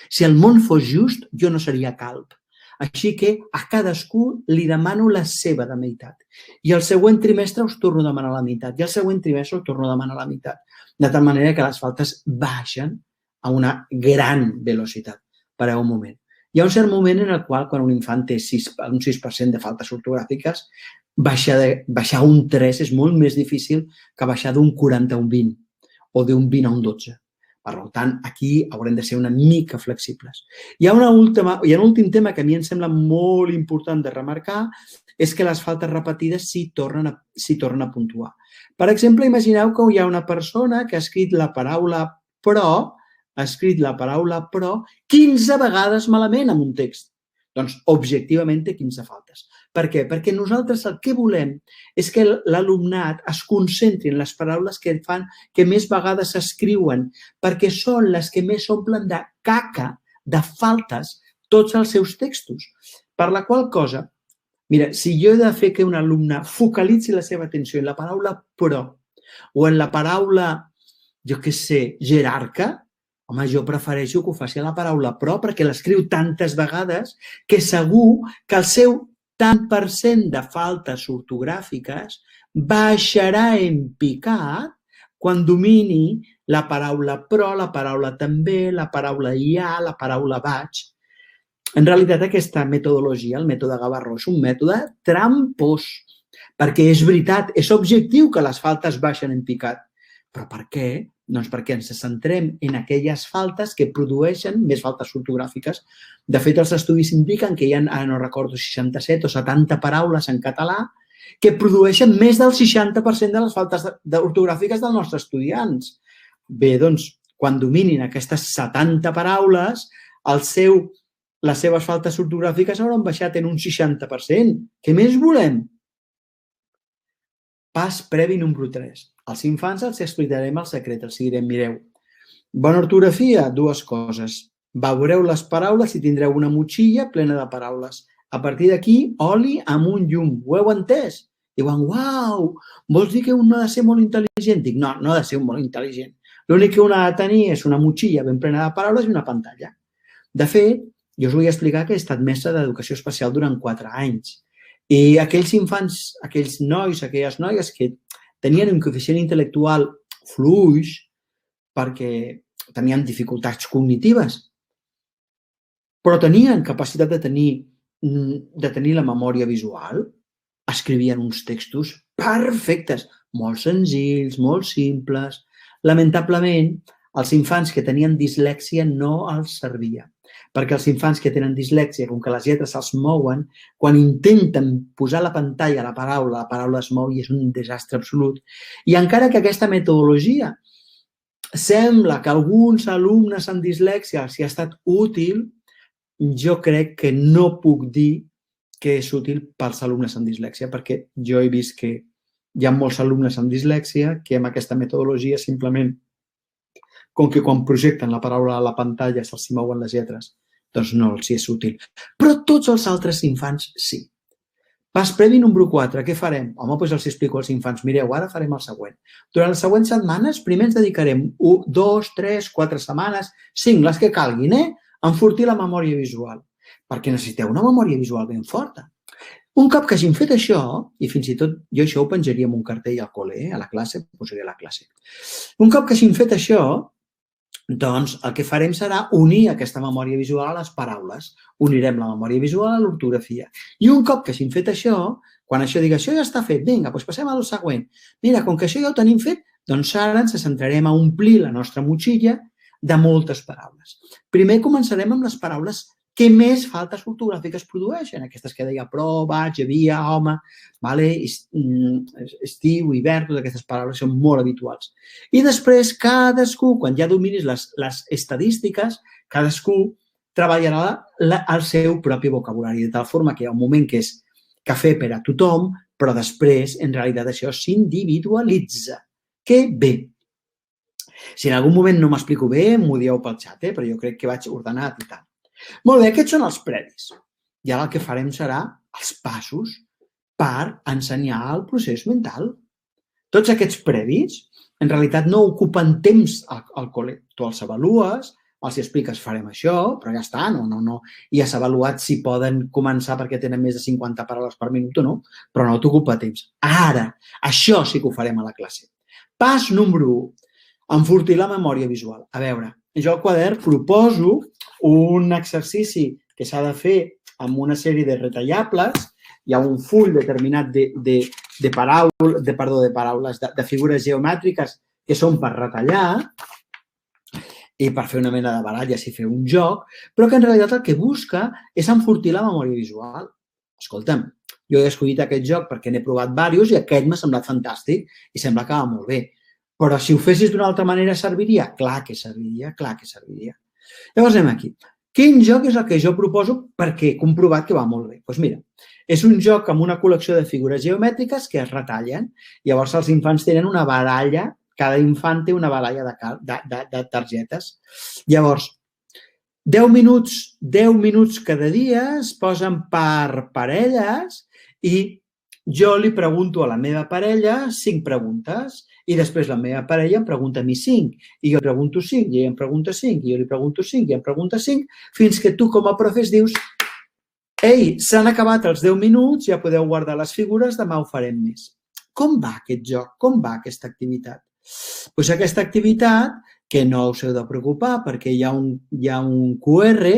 Si el món fos just, jo no seria calb. Així que a cadascú li demano la seva de meitat. I el següent trimestre us torno a demanar la meitat. I el següent trimestre us torno a demanar la meitat. De tal manera que les faltes baixen a una gran velocitat. Pareu un moment. Hi ha un cert moment en el qual, quan un infant té un 6% de faltes ortogràfiques, baixar un 3 és molt més difícil que baixar d'un 40 a un 20 o d'un 20 a un 12. Per tant, aquí haurem de ser una mica flexibles. Hi ha un últim tema que a mi em sembla molt important de remarcar, és que les faltes repetides s'hi tornen a puntuar. Per exemple, imagineu que hi ha una persona que ha escrit la paraula però 15 vegades malament en un text. Doncs, objectivament, té 15 faltes. Per què? Perquè nosaltres el que volem és que l'alumnat es concentri en les paraules que més vegades s'escriuen, perquè són les que més omplen de caca, de faltes, tots els seus textos. Per la qual cosa, mira, si jo he de fer que un alumne focalitzi la seva atenció en la paraula però o en la paraula, jo què sé, jerarca, home, jo prefereixo que ho faci a la paraula però perquè l'escriu tantes vegades que segur que el seu tant per cent de faltes ortogràfiques baixarà en picat quan domini la paraula però, la paraula també, la paraula ja, la paraula vaig. En realitat, aquesta metodologia, el mètode Gavarró, és un mètode trampós, perquè és veritat, és objectiu que les faltes baixen en picat. Però per què? Doncs perquè ens centrem en aquelles faltes que produeixen més faltes ortogràfiques. De fet, els estudis indiquen que hi ha, no recordo, 67 o 70 paraules en català que produeixen més del 60% de les faltes ortogràfiques dels nostres estudiants. Bé, doncs, quan dominin aquestes 70 paraules, les seves faltes ortogràfiques hauran baixat en un 60%. Què més volem? Pas previ número 3. Als infants els explicarem el secret, els direm, mireu, bona ortografia, dues coses. Veureu les paraules i tindreu una motxilla plena de paraules. A partir d'aquí, oli amb un llum. Ho heu entès? Diuen, uau, vols dir que un ha de ser molt intel·ligent? Dic, no, no ha de ser molt intel·ligent. L'únic que un ha de tenir és una motxilla ben plena de paraules i una pantalla. De fet, jo us vull explicar que he estat mestre d'educació especial durant 4 anys. I aquells infants, aquells nois, aquelles noies que tenien un coeficient intel·lectual fluix perquè tenien dificultats cognitives, però tenien capacitat de tenir la memòria visual, escrivien uns textos perfectes, molt senzills, molt simples. Lamentablement, els infants que tenien dislèxia no els servia, perquè els infants que tenen dislèxia, com que les lletres se'ls mouen, quan intenten posar la pantalla a la paraula es mou i és un desastre absolut. I encara que aquesta metodologia sembla que a alguns alumnes amb dislèxia els ha estat útil, jo crec que no puc dir que és útil pels alumnes amb dislèxia, perquè jo he vist que hi ha molts alumnes amb dislèxia que amb aquesta metodologia simplement, com que quan projecten la paraula a la pantalla se'ls mouen les lletres, doncs no els és útil. Però tots els altres infants sí. Pas previ número 4, què farem? Home, doncs els explico als infants, mireu, ara farem el següent. Durant les següents setmanes, primer ens dedicarem 1, 2, 3, 4 setmanes, 5, les que calguin, a enfortir la memòria visual, perquè necessiteu una memòria visual ben forta. Un cop que hagin fet això, i fins i tot jo això ho penjaria en un cartell al col·le, a la classe, ho posaria a la classe. Un cop que hagin fet això, doncs el que farem serà unir aquesta memòria visual a les paraules. Unirem la memòria visual a l'ortografia. I un cop que hagin fet això, quan això digui, això ja està fet, vinga, doncs passem al següent. Mira, com que això ja ho tenim fet, doncs ara ens centrarem a omplir la nostra motxilla de moltes paraules. Primer començarem amb les paraules que més faltes ortogràfiques produeixen. Aquestes que deia prova, havia, home, estiu, hivern, totes aquestes paraules són molt habituals. I després cadascú, quan ja dominis les estadístiques, cadascú treballarà el seu propi vocabulari, de tal forma que hi ha un moment que és cafè per a tothom, però després, en realitat, això s'individualitza. Que bé! Si en algun moment no m'explico bé, m'ho dieu pel xat, però jo crec que vaig ordenat i tal. Molt bé, aquests són els previs. I ara el que farem serà els passos per ensenyar el procés mental. Tots aquests previs, en realitat, no ocupen temps al col·le. Tu els avalues, els expliques, farem això, però ja està, no. I has avaluat si poden començar perquè tenen més de 50 paraules per minut o no, però no t'ocupa temps. Ara, això sí que ho farem a la classe. Pas número 1, enfortir la memòria visual. A veure, jo al quadern proposo un exercici que s'ha de fer amb una sèrie de retallables. Hi ha un full determinat de figures geomètriques que són per retallar i per fer una mena de baralles i fer un joc, però que en realitat el que busca és enfortir la memòria visual. Escolta'm, jo he escollit aquest joc perquè n'he provat diversos i aquest m'ha semblat fantàstic i sembla que va molt bé. Però si ho fessis d'una altra manera serviria? Clar que serviria, clar que serviria. Llavors anem aquí. Quin joc és el que jo proposo perquè he comprovat que va molt bé? Doncs mira, és un joc amb una col·lecció de figures geomètriques que es retallen. Llavors els infants tenen una baralla, cada infant té una baralla de targetes. Llavors, 10 minuts cada dia es posen per parelles i jo li pregunto a la meva parella 5 preguntes i després la meva parella em pregunta a mi 5 i jo li pregunto 5 i ella em pregunta 5 i jo li pregunto 5 i em pregunta 5 fins que tu com a profes dius ei, s'han acabat els 10 minuts, ja podeu guardar les figures, demà ho farem més. Com va aquest joc? Com va aquesta activitat? Doncs aquesta activitat, que no us heu de preocupar perquè hi ha un QR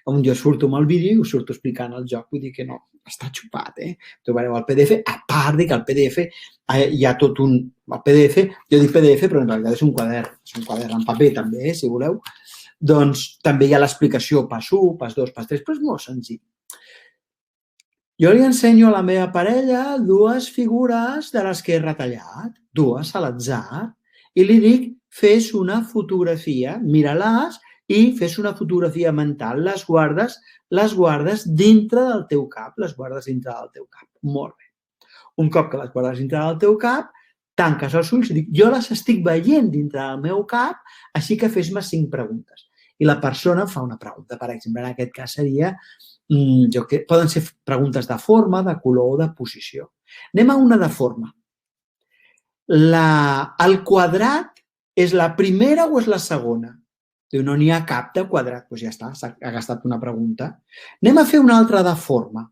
on jo surto amb el vídeo i us surto explicant el joc. Vull dir que no, està xupat, Trobareu el PDF, a part que el PDF hi ha tot un... El PDF, jo dic PDF, però en realitat és un quadern en paper també, si voleu. Doncs també hi ha l'explicació pas 1, pas 2, pas 3, però és molt senzill. Jo li ensenyo a la meva parella 2 figures de les que he retallat, 2 a l'atzar, i li dic, fes una fotografia, mira-les i fes una fotografia mental. Les guardes dintre del teu cap, Molt bé. Un cop que les guardes dintre del teu cap, tanques els ulls i dic, jo les estic veient dintre del meu cap, així que fes-me 5 preguntes. I la persona fa una pregunta. Per exemple, en aquest cas seria, poden ser preguntes de forma, de color o de posició. Anem a una de forma. El quadrat és la primera o és la segona? Diu, no n'hi ha cap de quadrat. Doncs ja està, s'ha gastat una pregunta. Anem a fer una altra de forma.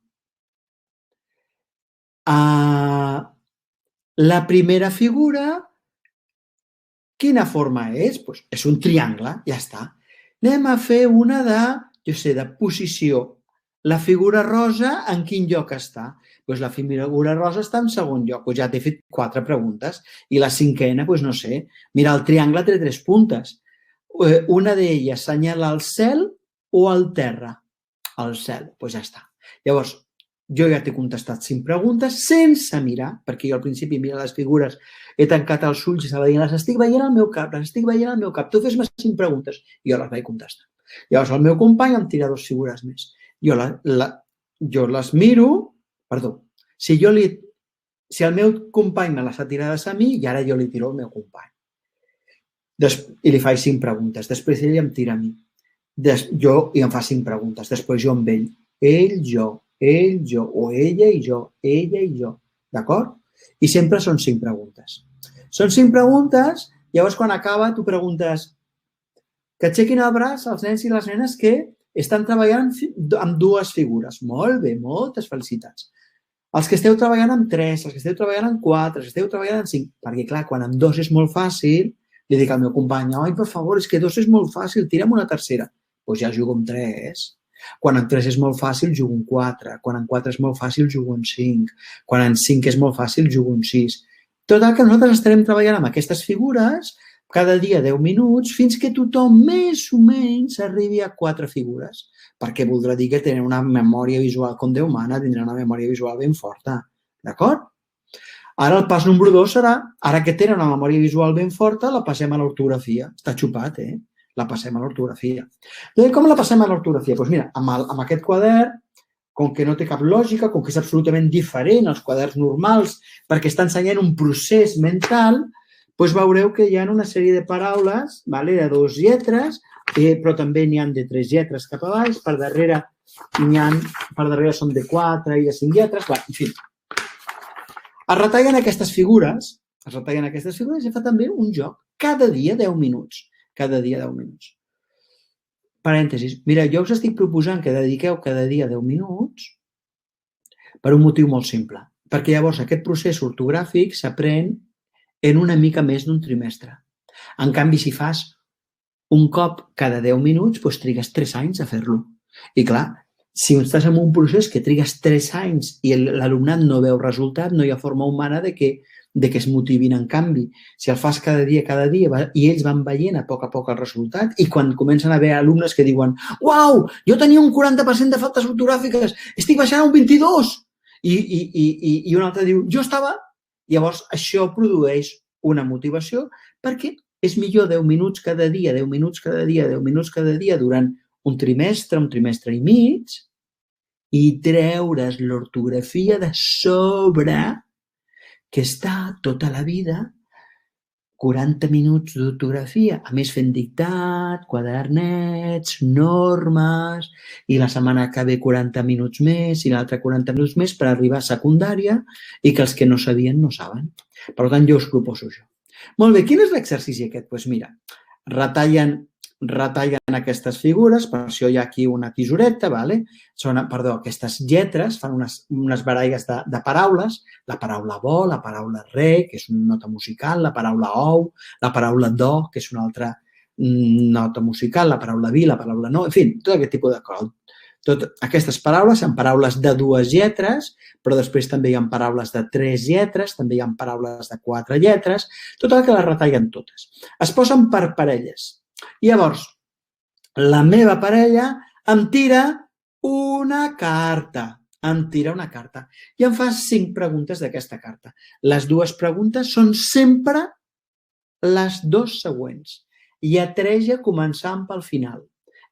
La primera figura, quina forma és? Doncs és un triangle, ja està. Anem a fer una de posició. La figura rosa, en quin lloc està? Doncs la figura rosa està en segon lloc. Doncs ja t'he fet 4 preguntes. I la cinquena, doncs no sé. Mira, el triangle té 3 puntes. Una d'elles senyala al cel o al terra? Al cel. Doncs ja està. Llavors, jo ja t'he contestat 5 preguntes sense mirar, perquè jo al principi mira les figures, he tancat els ulls i estava dient, les estic veient al meu cap, les estic veient al meu cap. Tu fes-me 5 preguntes. I jo les vaig contestar. Llavors, el meu company em tira 2 figures més. Jo les miro, perdó, si el meu company me les ha tirades a mi, i ara jo li tiro al meu company. I li faig 5 preguntes. Després ell em tira a mi. I em fa 5 preguntes. Després jo amb ell. Ell, jo, o ella i jo, ella i jo. D'acord? I sempre són 5 preguntes. Són 5 preguntes, llavors quan acaba tu preguntes que aixequin el braç els nens i les nenes que estan treballant amb 2 figures. Molt bé, moltes felicitats. Els que esteu treballant amb 3, els que esteu treballant amb 4, els que esteu treballant amb 5, perquè clar, quan amb 2 és molt fàcil, li dic al meu company, ai, per favor, és que 2 és molt fàcil, tira'm una tercera. Doncs ja jugo amb 3. Quan amb 3 és molt fàcil, jugo amb 4. Quan amb 4 és molt fàcil, jugo amb 5. Quan amb 5 és molt fàcil, jugo amb 6. Total que nosaltres estarem treballant amb aquestes figures cada dia 10 minuts fins que tothom més o menys arribi a 4 figures, perquè voldrà dir que tenen una memòria visual com Déu mana, tindrà una memòria visual ben forta. D'acord? Ara el pas número 2 serà, ara que tenen una memòria visual ben forta, la passem a l'ortografia. Està xupat, La passem a l'ortografia. Com la passem a l'ortografia? Doncs mira, amb aquest quadern, com que no té cap lògica, com que és absolutament diferent als quaderns normals, perquè està ensenyant un procés mental, doncs veureu que hi ha una sèrie de paraules de 2 lletres, però també n'hi ha de 3 lletres cap a baix, per darrere són de 4 i de 5 lletres, en fi. Es retallen aquestes figures, i fa també un joc, cada dia 10 minuts. Cada dia 10 minuts. Parèntesis, mira, jo us estic proposant que dediqueu cada dia 10 minuts per un motiu molt simple, perquè llavors aquest procés ortogràfic s'aprèn en una mica més d'un trimestre. En canvi, si fas un cop cada 10 minuts, doncs trigues 3 anys a fer-lo. I clar, si estàs en un procés que trigues 3 anys i l'alumnat no veu resultat, no hi ha forma humana de que es motivin. En canvi, si el fas cada dia i ells van veient a poc el resultat i quan comencen a haver alumnes que diuen «Uau, jo tenia un 40% de faltes ortogràfiques, estic baixant a un 22%!» I un altre diu «Jo estava...» Llavors, això produeix una motivació perquè és millor 10 minuts cada dia, 10 minuts cada dia, 10 minuts cada dia durant un trimestre i mig i treure's l'ortografia de sobre que està tota la vida 40 minuts d'ortografia, a més fent dictat, quadernets, normes, i la setmana que ve 40 minuts més i l'altra 40 minuts més per arribar a secundària i que els que no sabien no saben. Per tant, jo us proposo això. Molt bé, quin és l'exercici aquest? Doncs mira, retallen aquestes figures, per això hi ha aquí una tisoreta, aquestes lletres, fan unes baralles de paraules, la paraula bo, la paraula re, que és una nota musical, la paraula ou, la paraula do, que és una altra nota musical, la paraula vi, la paraula no, en fi, tot aquest tipus de coses. Aquestes paraules són paraules de 2 lletres, però després també hi ha paraules de 3 lletres, també hi ha paraules de 4 lletres, total que les retallen totes. Es posen per parelles. I llavors, la meva parella em tira una carta. I em fa 5 preguntes d'aquesta carta. Les 2 preguntes són sempre les 2 següents. Lletreja començant pel final.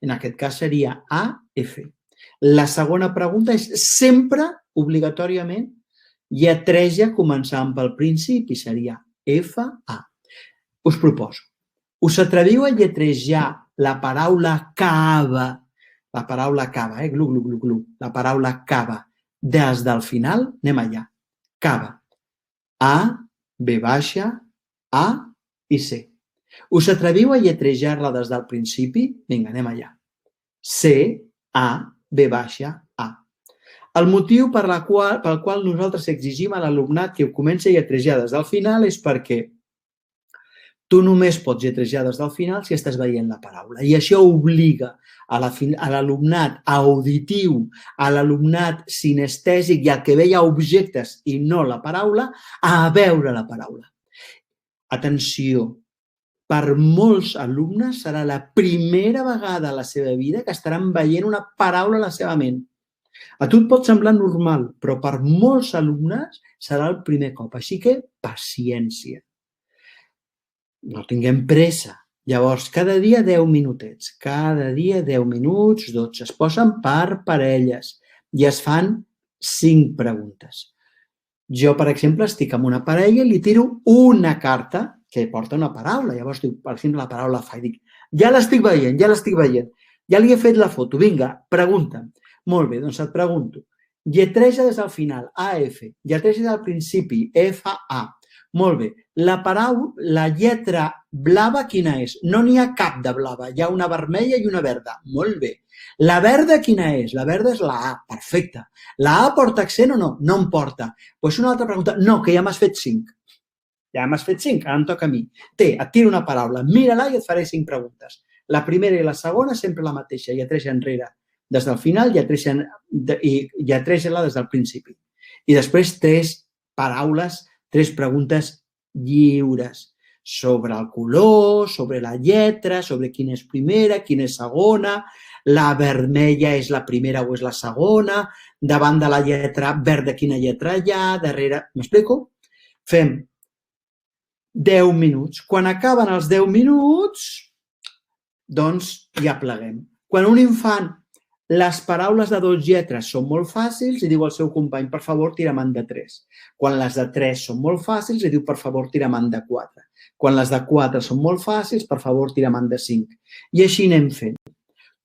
En aquest cas seria A, F. La segona pregunta és sempre, obligatòriament, Lletreja començant pel principi, seria F-A. Us proposo, us atreviu a lletrejar la paraula cava, glu, glu, glu, glu, la paraula cava, des del final, anem allà, cava, A, B baixa, A i C. Us atreviu a lletrejar-la des del principi? Vinga, anem allà. C, A, B baixa, A. El motiu pel qual nosaltres exigim a l'alumnat que ho comenci a lletrejar des del final és perquè tu només pots lletrejar des del final si estàs veient la paraula. I això obliga a l'alumnat auditiu, a l'alumnat sinestèsic i al que veia objectes i no la paraula, a veure la paraula. Atenció, per molts alumnes serà la primera vegada a la seva vida que estaran veient una paraula a la seva ment. A tu et pot semblar normal, però per molts alumnes serà el primer cop. Així que, paciència. No tinguem pressa. Llavors, cada dia 10 minutets. Cada dia 10 minuts, 12. Es posen per parelles i es fan 5 preguntes. Jo, per exemple, estic amb una parella i li tiro una carta que porta una paraula. Llavors diu, per exemple, la paraula fa i dic, ja l'estic veient, ja li he fet la foto, vinga, pregunta'm. Molt bé, doncs et pregunto, lletreja des del final, AF, lletreja des del principi, FA. Molt bé, la lletra blava quina és? No n'hi ha cap de blava, hi ha una vermella i una verda. Molt bé. La verda quina és? La verda és la A, perfecte. La A porta accent o no? No en porta. Doncs una altra pregunta, no, que ja m'has fet 5. Ja m'has fet 5, ara em toca a mi. Et tiro una paraula, mira-la i et faré 5 preguntes. La primera i la segona sempre la mateixa, lletreja enrere. Des del final, lletreja-la des del principi. I després 3 paraules, 3 preguntes lliures sobre el color, sobre la lletra, sobre quina és primera, quina és segona, la vermella és la primera o és la segona, davant de la lletra verda quina lletra hi ha, darrere... M'explico? Fem 10 minuts. Quan acaben els 10 minuts, doncs ja pleguem. Quan un infant les paraules de 2 lletres són molt fàcils i diu al seu company, per favor, tira-me'n de 3. Quan les de 3 són molt fàcils i diu, per favor, tira-me'n de 4. Quan les de 4 són molt fàcils, per favor, tira-me'n de 5. I així anem fent.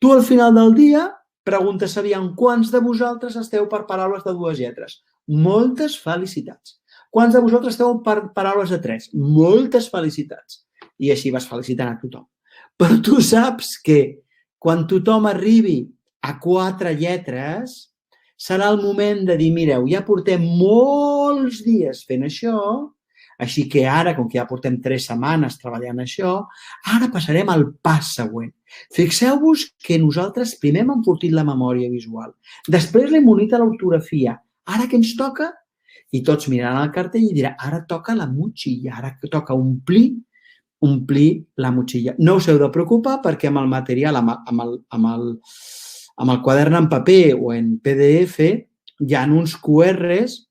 Tu al final del dia preguntes, aviam, quants de vosaltres esteu per paraules de 2 lletres? Moltes felicitats. Quants de vosaltres esteu per paraules de 3? Moltes felicitats. I així vas felicitant a tothom. Però tu saps que quan tothom arribi a 4 lletres, serà el moment de dir, mireu, ja portem molts dies fent això, així que ara, com que ja portem 3 setmanes treballant això, ara passarem al pas següent. Fixeu-vos que nosaltres primer hem enfortit la memòria visual, després l'hem unit a l'ortografia. Ara què ens toca? I tots miraran el cartell i diran, ara toca la motxilla, ara toca omplir la motxilla. No us heu de preocupar perquè amb el material, amb el quadern en paper o en PDF, hi ha uns QRs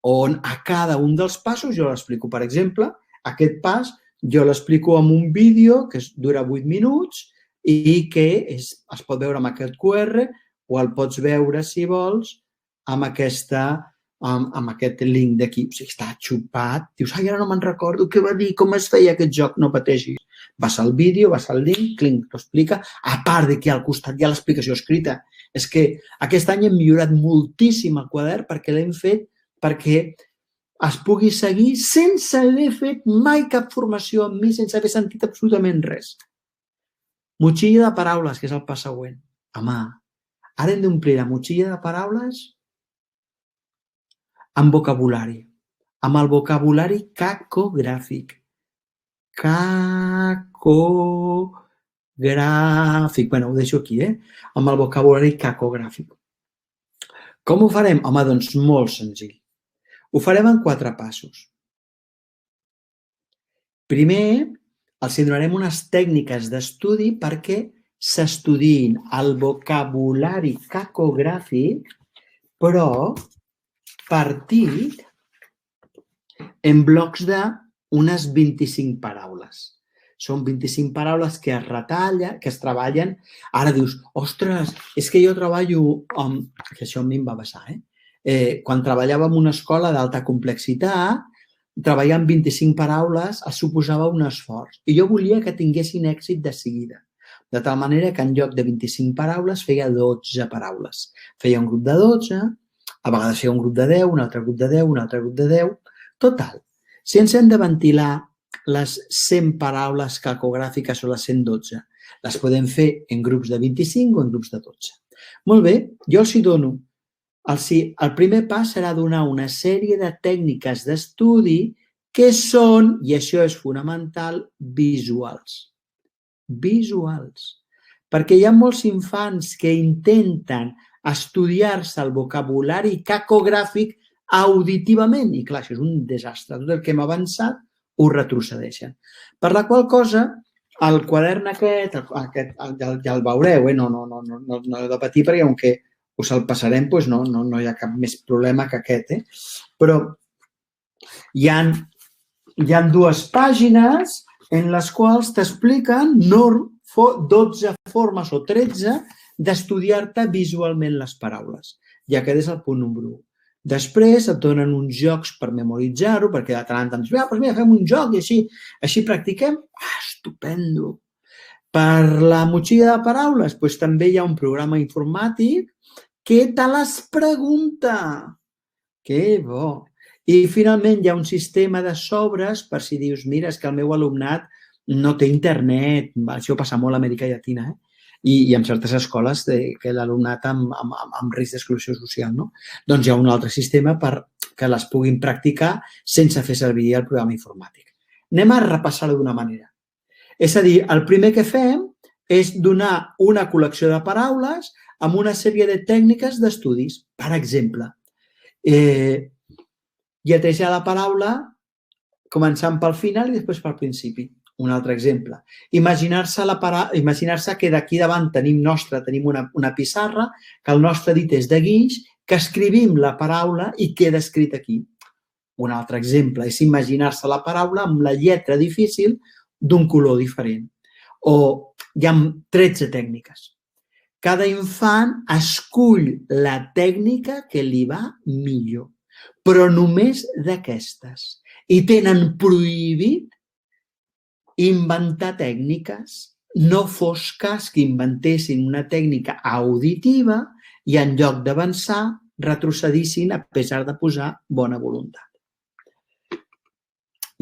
on a cada un dels passos jo l'explico. Per exemple, aquest pas jo l'explico amb un vídeo que dura 8 minuts i que es pot veure amb aquest QR o el pots veure, si vols, amb aquest link d'aquí. O sigui, està xupat. Dius, ai, ara no me'n recordo què va dir, com es feia aquest joc. No pateixis. Vas al vídeo, vas al link, clinc, t'ho explica. A part de que al costat hi ha l'explicació escrita. És que aquest any hem millorat moltíssim el quadern perquè l'hem fet perquè es pugui seguir sense haver fet mai cap formació amb mi, sense haver sentit absolutament res. Motxilla de paraules, que és el pas següent. Home, ara hem d'omplir la motxilla de paraules amb vocabulari, amb el vocabulari cacogràfic. Cacogràfic. Bé, ho deixo aquí, amb el vocabulari cacogràfic. Com ho farem? Home, doncs molt senzill. Ho farem en 4 passos. Primer, els donarem unes tècniques d'estudi perquè s'estudiïn el vocabulari cacogràfic, però partit en blocs d'unes 25 paraules. Són 25 paraules que es retallen, que es treballen. Ara dius, ostres, és que jo treballo... Que això a mi em va passar, quan treballava en una escola d'alta complexitat, treballar amb 25 paraules es suposava un esforç. I jo volia que tinguessin èxit de seguida. De tal manera que en lloc de 25 paraules feia 12 paraules. Feia un grup de 12, a vegades feia un grup de 10, un altre grup de 10, un altre grup de 10. Total, si ens hem de ventilar les 100 paraules calcogràfiques o les 112, les podem fer en grups de 25 o en grups de 12. Molt bé, jo els hi dono. El primer pas serà donar una sèrie de tècniques d'estudi que són, i això és fonamental, visuals. Visuals. Perquè hi ha molts infants que intenten estudiar-se el vocabulari cacogràfic auditivament. I clar, això és un desastre. Tot el que hem avançat ho retrocedeixen. Per la qual cosa, el quadern aquest ja el veureu, no heu de patir perquè com que us el passarem, doncs no hi ha cap més problema que aquest. Però hi ha dues pàgines en les quals t'expliquen 12 formes o 13 d'estudiar-te visualment les paraules. I aquest és el punt número 1. Després et donen uns jocs per memoritzar-ho, perquè de tant en tant dius, doncs mira, fem un joc i així practiquem. Estupendo! Per la motxilla de paraules, doncs també hi ha un programa informàtic que te les pregunta. Que bo! I finalment hi ha un sistema de sobres per si dius, mira, és que el meu alumnat no té internet, això passa molt a Amèrica Llatina, i en certes escoles que l'alumnat amb risc d'exclusió social, no? Doncs hi ha un altre sistema perquè les puguin practicar sense fer servir el programa informàtic. Anem a repassar-ho d'una manera. És a dir, el primer que fem és donar una col·lecció de paraules amb una sèrie de tècniques d'estudis. Per exemple, lletrejar la paraula començant pel final i després pel principi. Un altre exemple. Imaginar-se que d'aquí davant tenim una pissarra, que el nostre dit és de guix, que escrivim la paraula i queda escrit aquí. Un altre exemple és imaginar-se la paraula amb la lletra difícil d'un color diferent. O hi ha 13 tècniques. Cada infant escull la tècnica que li va millor, però només d'aquestes. I tenen prohibit inventar tècniques. No fos cas que inventessin una tècnica auditiva i en lloc d'avançar retrocedissin a pesar de posar bona voluntat.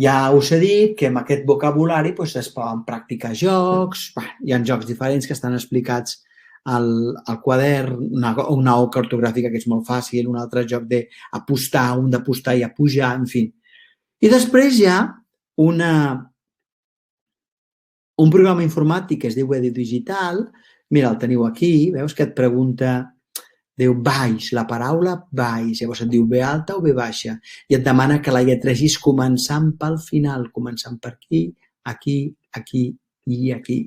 Ja us he dit que amb aquest vocabulari es poden practicar jocs, hi ha jocs diferents que estan explicats al quadern, una oca ortogràfica que és molt fàcil, un altre joc d'apostar, un d'apostar i a pujar, en fi. I després hi ha un programa informàtic que es diu Edu Digital, mira, el teniu aquí, veus que et pregunta, diu baix, la paraula baix, llavors et diu B alta o B baixa, i et demana que la lletregis començant pel final, començant per aquí, aquí, aquí i aquí.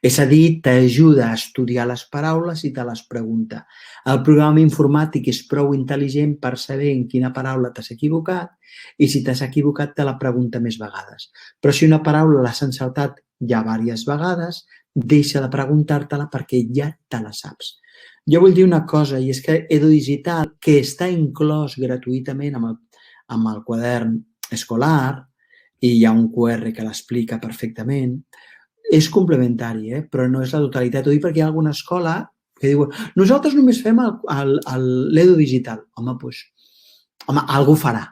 És a dir, t'ajuda a estudiar les paraules i te les pregunta. El programa informàtic és prou intel·ligent per saber en quina paraula t'has equivocat i si t'has equivocat te la pregunta més vegades. Però si una paraula l'has encertat ja diverses vegades, deixa de preguntar-te-la perquè ja te la saps. Jo vull dir una cosa, i és que Edu Digital, que està inclòs gratuïtament amb el quadern escolar, i hi ha un QR que l'explica perfectament, és complementari, però no és la totalitat. Ho dic perquè hi ha alguna escola que diu nosaltres només fem l'Edu Digital. Home, algú farà,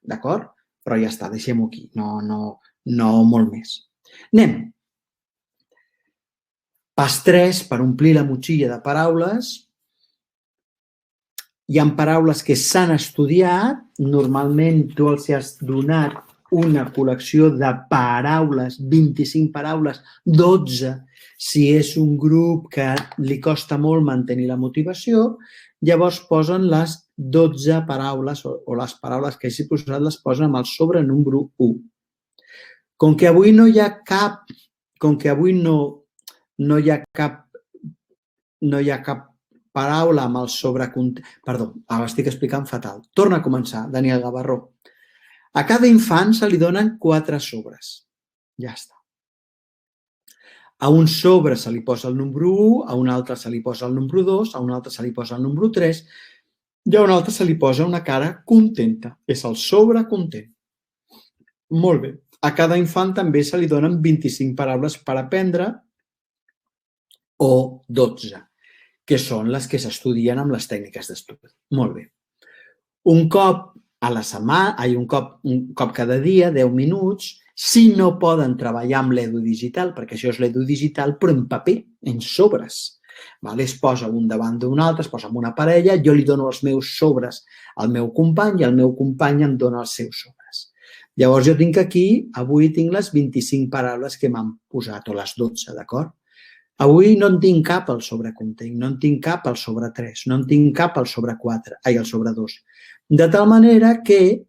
d'acord? Però ja està, deixem-ho aquí, no molt més. Anem. Pas 3, per omplir la motxilla de paraules, hi ha paraules que s'han estudiat, normalment tu els has donat una col·lecció de paraules, 25 paraules, 12, si és un grup que li costa molt mantenir la motivació, llavors posen les 12 paraules o les paraules que hagi posat les posen amb el sobrenúmero 1. Com que avui no hi ha cap paraula amb el sobrecontext. Perdó, ara estic explicant fatal. Torna a començar, Daniel Gavarró. A cada infant se li donen 4 sobres. Ja està. A un sobre se li posa el número 1, a un altre se li posa el número 2, a un altre se li posa el número 3. I a un altre se li posa una cara contenta. És el sobrecontent. Molt bé. A cada infant també se li donen 25 paraules per aprendre o 12, que són les que s'estudien amb les tècniques d'estudi. Molt bé. Un cop a la setmana, un cop cada dia, 10 minuts, si no poden treballar amb l'edu digital, perquè això és l'edu digital, però en paper, en sobres. Es posa un davant d'un altre, es posa en una parella, jo li dono els meus sobres al meu company i el meu company em dona els seus sobres. Llavors jo tinc aquí, avui tinc les 25 paraules que m'han posat, o les 12, d'acord? Avui no en tinc cap al sobrecontent, no en tinc cap al sobre 3, no en tinc cap al sobre 4, al sobre 2. De tal manera que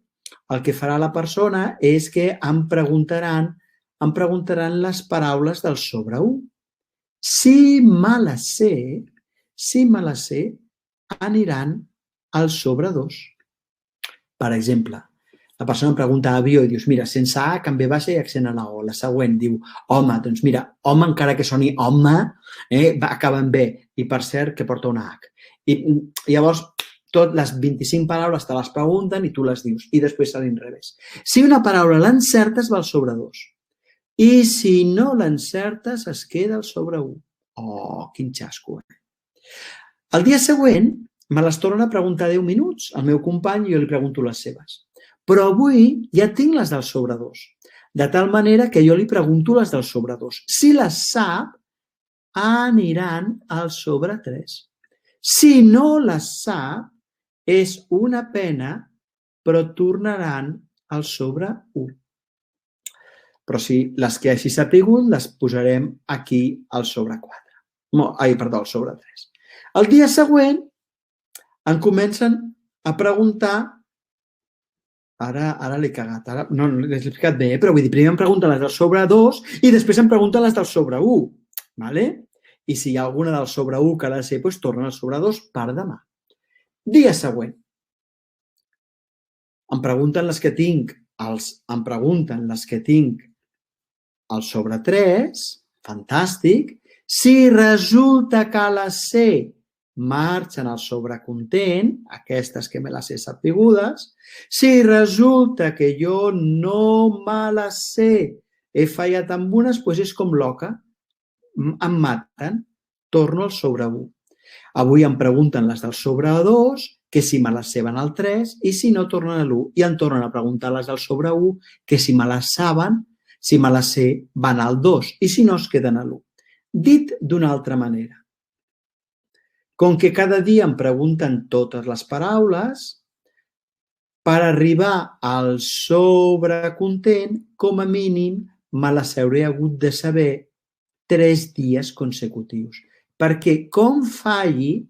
el que farà la persona és que em preguntaran les paraules del sobre 1. Si me les sé, aniran al sobre 2. Per exemple, la persona em pregunta avió i dius, mira, sense A, que em ve baixa i accent a la O. La següent diu, home, doncs mira, home, encara que soni home, acaba en B. I per cert, que porta una H. I llavors, totes les 25 paraules te les pregunten i tu les dius. I després se l'inrevés. Si una paraula l'encertes, va al sobre 2. I si no l'encertes, es queda al sobre 1. Oh, quin xasco, El dia següent me les torna a preguntar 10 minuts al meu company i jo li pregunto les seves. Però avui ja tinc les del sobre 2, de tal manera que jo li pregunto les del sobre 2. Si les sap, aniran al sobre 3. Si no les sap, és una pena, però tornaran al sobre 1. Però si les que hagi sapigut, les posarem aquí al sobre 4. Al sobre 3. El dia següent em comencen a preguntar, ara l'he cagat, no l'he explicat bé, però vull dir, primer em pregunten les del sobre 2 i després em pregunten les del sobre 1. Vale? I si hi ha alguna del sobre 1 que ha de ser, doncs torna al sobre 2 per demà. Dia següent. Em pregunten les que tinc al sobre 3, fantàstic. Si resulta que les sé, marxen al sobrecontent, aquestes que me les he sapigudes. Si resulta que jo no me les sé, he fallat amb unes, doncs és com l'oca. Em maten, torno al sobre 1. Avui em pregunten les del sobre 2, que si me les saben al 3, i si no, tornen a l'1. I em tornen a preguntar les del sobre 1, que si me les saben, si me les sé, van al 2, i si no, es queden a l'1. Dit d'una altra manera, com que cada dia em pregunten totes les paraules, per arribar al sobrecontent, com a mínim, me les hauré hagut de saber 3 dies consecutius. Perquè com falli,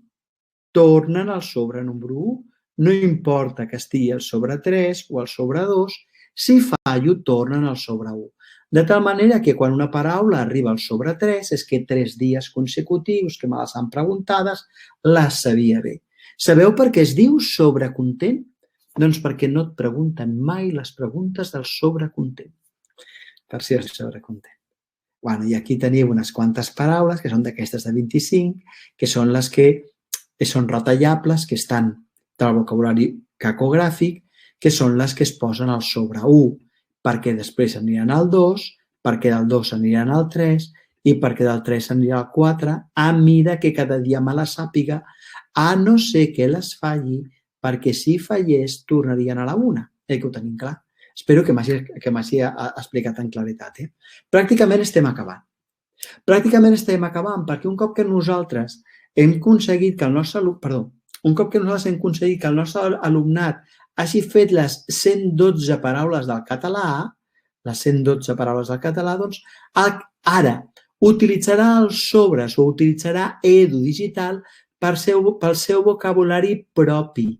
tornen al sobre número 1. No importa que estigui al sobre 3 o al sobre 2, si fallo, tornen al sobre 1. De tal manera que quan una paraula arriba al sobre 3 és que 3 dies consecutius que me les han preguntades les sabia bé. Sabeu per què es diu sobrecontent? Doncs perquè no et pregunten mai les preguntes del sobrecontent. Per si és sobrecontent. I aquí teniu unes quantes paraules que són d'aquestes de 25, que són les que són retallables, que estan del vocabulari cacogràfic, que són les que es posen al sobre 1, perquè després aniran al 2, perquè del 2 aniran al 3 i perquè del 3 anirà al 4, a mida que cada dia me la sàpiga, a no ser que les falli, perquè si fallés tornarien a la 1. Que ho tenim clar. Espero que m'hagi explicat en claretat. Pràcticament estem acabant. Perquè un cop que nosaltres hem aconseguit que el nostre alumnat hagi fet les 112 paraules del català, doncs ara utilitzarà els sobres o utilitzarà Edu Digital pel seu vocabulari propi,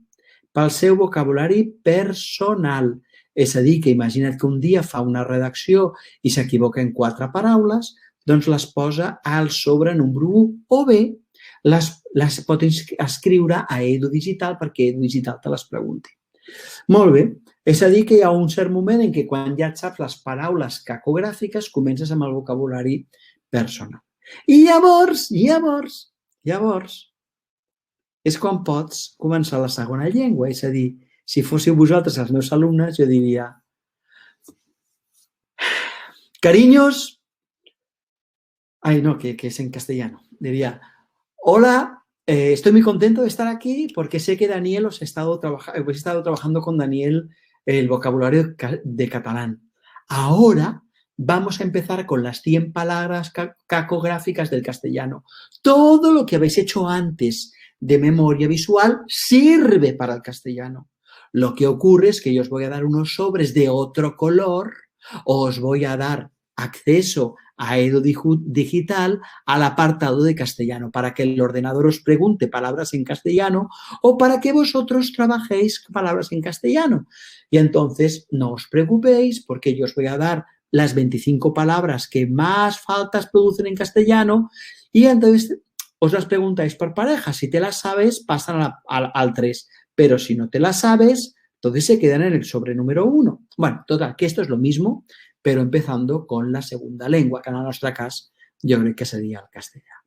pel seu vocabulari personal. És a dir, que imagina't que un dia fa una redacció i s'equivoca en 4 paraules, doncs les posa al sobre número 1 o bé les pot escriure a Edu Digital perquè Edu Digital te les pregunti. Molt bé. És a dir, que hi ha un cert moment en què quan ja et saps les paraules cacogràfiques comences amb el vocabulari personal. I llavors, és quan pots començar la segona llengua. És a dir, si fóssiu vosaltres els meus alumnes, jo diria: cariños, ay no, que es en castellano, diría: hola, estoy muy contento de estar aquí porque sé que Daniel he estado trabajando con Daniel el vocabulario de catalán. Ahora vamos a empezar con las 100 palabras cacográficas del castellano. Todo lo que habéis hecho antes de memoria visual sirve para el castellano. Lo que ocurre es que yo os voy a dar unos sobres de otro color, os voy a dar acceso a Edu Digital al apartado de castellano para que el ordenador os pregunte palabras en castellano o para que vosotros trabajéis palabras en castellano. Y entonces no os preocupéis porque yo os voy a dar las 25 palabras que más faltas producen en castellano y entonces os las preguntáis por pareja. Si te las sabes, pasan al 3, pero si no te las sabes, entonces se quedan en el sobre número 1. Bueno, total, que esto es lo mismo, però empezando con la segunda llengua, que en el nostre cas jo crec que seria el castellà.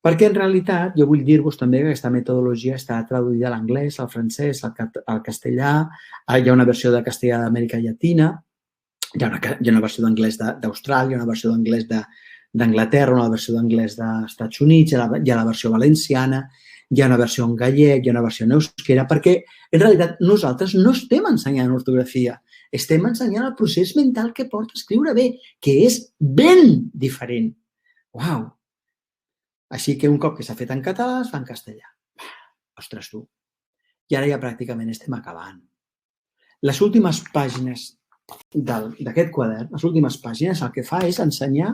Perquè en realitat jo vull dir-vos també que aquesta metodologia està traduïda a l'anglès, al francès, al castellà, hi ha una versió de castellà d'Amèrica Llatina, hi ha una versió d'anglès d'Austràlia, una versió d'anglès d'Anglaterra, una versió d'anglès dels Estats Units, hi ha la versió valenciana, hi ha una versió en gallec, hi ha una versió en euskera, perquè en realitat nosaltres no estem ensenyant ortografia, estem ensenyant el procés mental que porta a escriure bé, que és ben diferent. Uau! Així que un cop que s'ha fet en català, es fa en castellà. Ostres, tu! I ara ja pràcticament estem acabant. Les últimes pàgines d'aquest quadern, les últimes pàgines, el que fa és ensenyar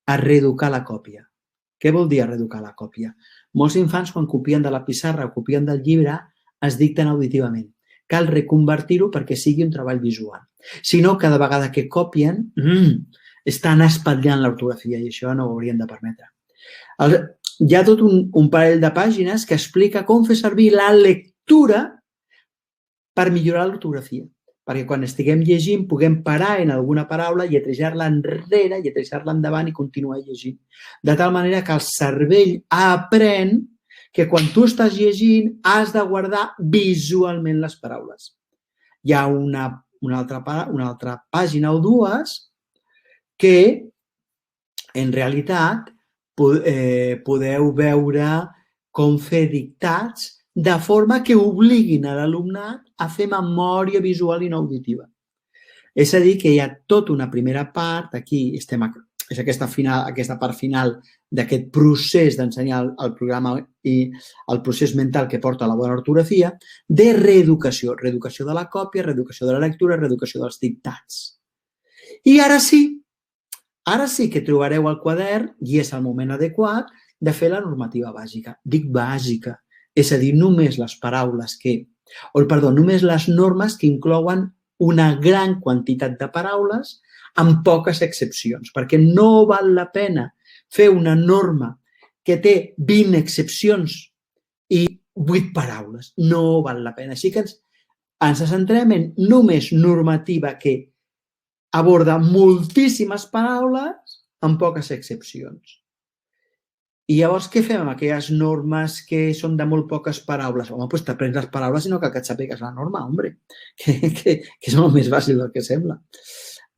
a reeducar la còpia. Què vol dir reeducar la còpia? Molts infants, quan copien de la pissarra o copien del llibre, es dicten auditivament. Cal reconvertir-ho perquè sigui un treball visual. Si no, cada vegada que copien, estan espatllant l'ortografia i això no ho haurien de permetre. Hi ha tot un parell de pàgines que explica com fer servir la lectura per millorar l'ortografia. Perquè quan estiguem llegint puguem parar en alguna paraula, lletrejar-la enrere, lletrejar-la endavant i continuar llegint. De tal manera que el cervell aprèn que quan tu estàs llegint has de guardar visualment les paraules. Hi ha una altra pàgina o dues que en realitat podeu veure com fer dictats de forma que obliguin a l'alumnat a fer memòria visual i no auditiva. És a dir, que hi ha tota una primera part, aquí és aquesta part final d'aquest procés d'ensenyar el programa i el procés mental que porta a la bona ortografia, de reeducació. Reeducació de la còpia, reeducació de la lectura, reeducació dels dictats. I ara sí que trobareu el quadern, i és el moment adequat, de fer la normativa bàsica. Dic bàsica, és a dir, només les normes que inclouen una gran quantitat de paraules amb poques excepcions, perquè no val la pena fer una norma que té 20 excepcions i 8 paraules. No val la pena. Així que ens centrem en només normativa que aborda moltíssimes paraules amb poques excepcions. I llavors què fem amb aquelles normes que són de molt poques paraules? Home, doncs t'aprens les paraules i no cal que et sàpigues la norma, hombre, que és molt més fàcil del que sembla.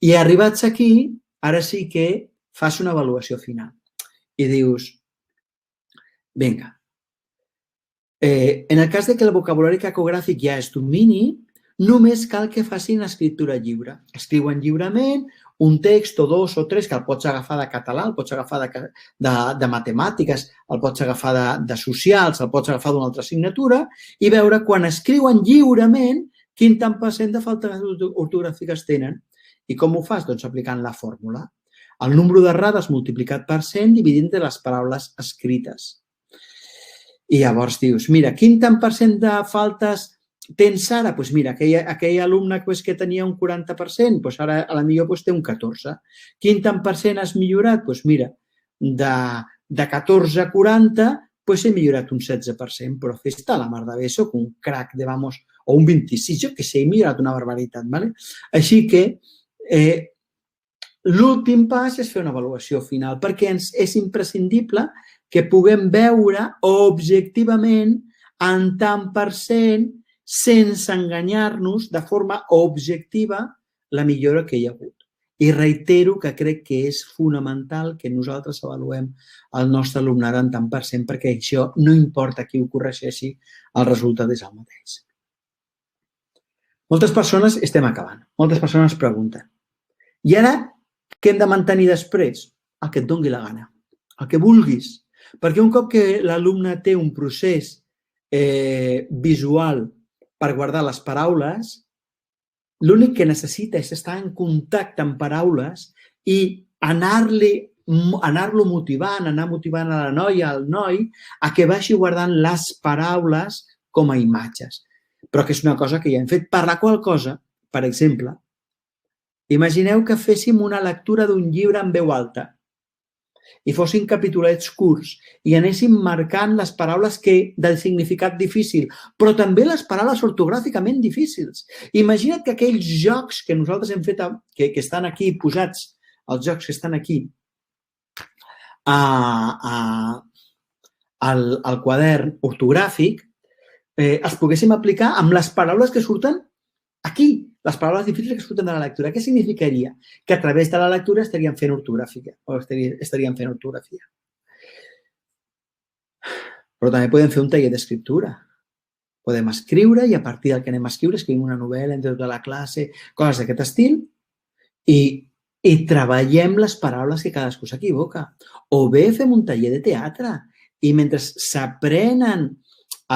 I arribats aquí, ara sí que fas una avaluació final i dius, vinga, en el cas que el vocabulari cacogràfic ja es domini, només cal que facin escriptura lliure. Escriuen lliurement un text o 2 o 3 que el pots agafar de català, el pots agafar de matemàtiques, el pots agafar de socials, el pots agafar d'una altra assignatura i veure quan escriuen lliurement quin tant per cent de faltes ortogràfiques tenen. I com ho fas? Doncs aplicant la fórmula. El número d'errades multiplicat per 100 dividint entre les paraules escrites. I llavors dius, mira, quin tant per cent de faltes tens ara? Doncs mira, aquell alumne que tenia un 40%, doncs ara potser té un 14%. Quin tant per cent has millorat? Doncs mira, de 14 a 40, doncs he millorat un 16%, però fes-te la mar de bé, soc un crac de, o un 26%, jo que sé, he millorat una barbaritat. Així que l'últim pas és fer una avaluació final, perquè és imprescindible que puguem veure objectivament en tant per cent, sense enganyar-nos, de forma objectiva, la millora que hi ha hagut. I reitero que crec que és fonamental que nosaltres avaluem el nostre alumnat en tant per cent, perquè això no importa qui ho corregeixi, el resultat és el mateix. Moltes persones, estem acabant, moltes persones pregunten: i ara què hem de mantenir després? El que et doni la gana, el que vulguis. Perquè un cop que l'alumne té un procés visual per guardar les paraules, l'únic que necessita és estar en contacte amb paraules i anar-lo motivant, anar motivant a la noia, al noi, a que vagi guardant les paraules com a imatges. Però que és una cosa que ja hem fet. Per la qual cosa, per exemple, imagineu que féssim una lectura d'un llibre en veu alta i fossin capitulets curts i anéssim marcant les paraules del significat difícil, però també les paraules ortogràficament difícils. Imagina't que aquells jocs que nosaltres hem fet, que estan aquí posats, els jocs que estan aquí al quadern ortogràfic, els poguéssim aplicar amb les paraules que surten aquí, les paraules difícils que surten de la lectura. Què significaria? Que a través de la lectura estaríem fent ortografia. Però també podem fer un taller d'escriptura. Podem escriure i a partir del que anem a escriure escrivim una novel·la entre tota la classe, coses d'aquest estil, i treballem les paraules que cadascú s'equivoca. O bé fem un taller de teatre i mentre s'aprenen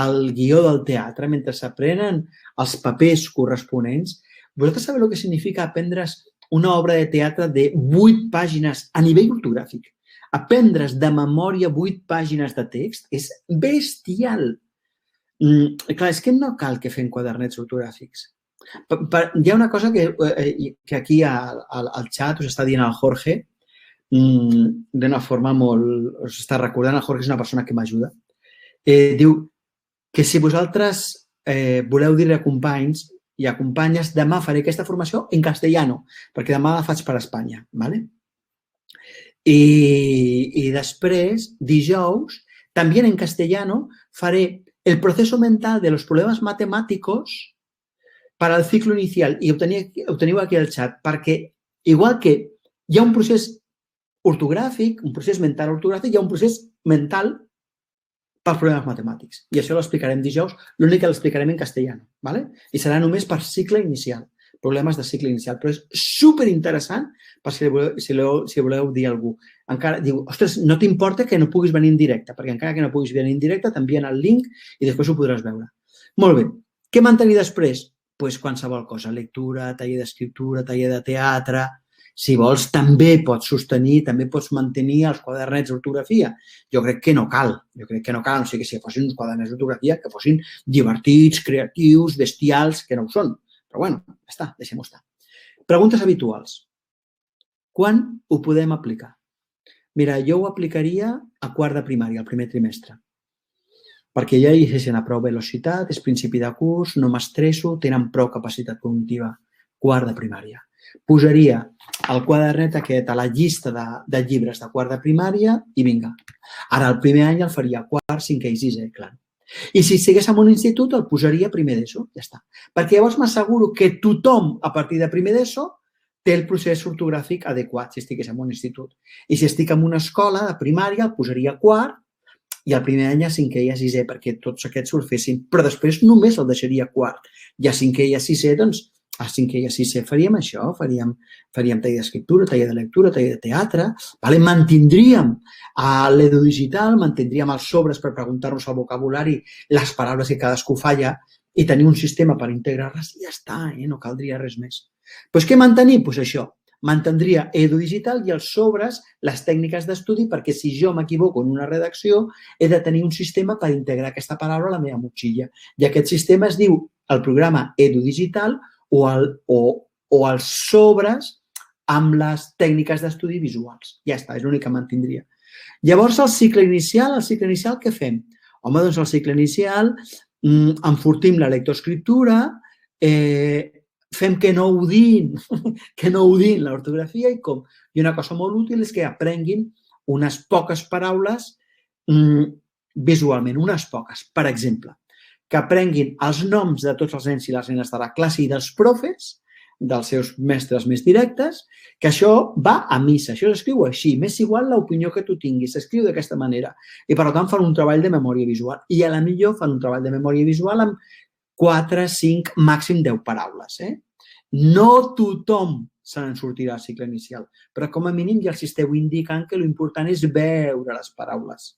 el guió del teatre, mentre s'aprenen els papers corresponents, vosaltres sabeu el que significa aprendre's una obra de teatre de 8 pàgines a nivell ortogràfic? Aprendre's de memòria 8 pàgines de text és bestial. Clar, és que no cal que fem quadernets ortogràfics. Hi ha una cosa que aquí al xat us està dient el Jorge, d'una forma molt... Us està recordant, el Jorge és una persona que m'ajuda. Diu que si vosaltres voleu dir a companys i a companyes, demà faré aquesta formació en castellano, perquè demà la faig per Espanya. I després, dijous, també en castellano, faré el proceso mental de los problemas matemáticos para el ciclo inicial. I ho teniu aquí al xat, perquè igual que hi ha un procés ortogràfic, un procés mental ortogràfic, hi ha un procés mental pels problemes matemàtics. I això l'explicarem dijous, l'únic que l'explicarem en castellano. I serà només per cicle inicial, problemes de cicle inicial. Però és superinteressant per si voleu dir a algú. Encara diu, ostres, no t'importa que no puguis venir en directe, perquè encara que no puguis venir en directe t'envien el link i després ho podràs veure. Molt bé. Què mantenir després? Doncs qualsevol cosa, lectura, taller d'escriptura, taller de teatre. Si vols, també pots sostenir, també pots mantenir els quadernets d'ortografia. Jo crec que no cal. O sigui que si fossin uns quadernets d'ortografia que fossin divertits, creatius, bestials, que no ho són. Però bueno, ja està, deixem-ho estar. Preguntes habituals. Quan ho podem aplicar? Mira, jo ho aplicaria a quart de primària, al primer trimestre. Perquè ja llegeixen a prou velocitat, és principi de curs, no m'estresso, tenen prou capacitat cognitiva. Quart de primària. Posaria el quadernet aquest a la llista de llibres de quart de primària i vinga. Ara, el primer any el faria quart, cinquè i sisè, clar. I si estigués en un institut, el posaria primer d'ESO, ja està. Perquè llavors m'asseguro que tothom, a partir de primer d'ESO, té el procés ortogràfic adequat, si estigués en un institut. I si estic en una escola de primària, el posaria quart i el primer any a cinquè i a sisè, perquè tots aquests ho fessin. Però després només el deixaria quart. I a cinquè i a sisè, doncs, a cinquè i a sisè faríem això, faríem taller d'escriptura, taller de lectura, taller de teatre, mantindríem l'edudigital, mantindríem els sobres per preguntar-nos al vocabulari les paraules que cadascú falla i tenir un sistema per integrar-les i ja està, no caldria res més. Doncs què mantenir? Doncs això, mantindria edudigital i els sobres, les tècniques d'estudi, perquè si jo m'equivoco en una redacció he de tenir un sistema per integrar aquesta paraula a la meva motxilla. I aquest sistema es diu el programa edudigital o els sobres amb les tècniques d'estudi visuals. Ja està, és l'únic que mantindria. Llavors, el cicle inicial què fem? Home, doncs el cicle inicial enfortim la lectoescriptura, fem que no odin l'ortografia i una cosa molt útil és que aprenguin unes poques paraules visualment, unes poques. Per exemple, que aprenguin els noms de tots els nens i les nenes de la classe i dels profes, dels seus mestres més directes, que això va a missa, això s'escriu així, m'és igual l'opinió que tu tinguis, s'escriu d'aquesta manera. I per tant fan un treball de memòria visual. I a la millor fan un treball de memòria visual amb 4, 5, màxim 10 paraules. No tothom se n'en sortirà al cicle inicial, però com a mínim ja els esteu indicant que l'important és veure les paraules.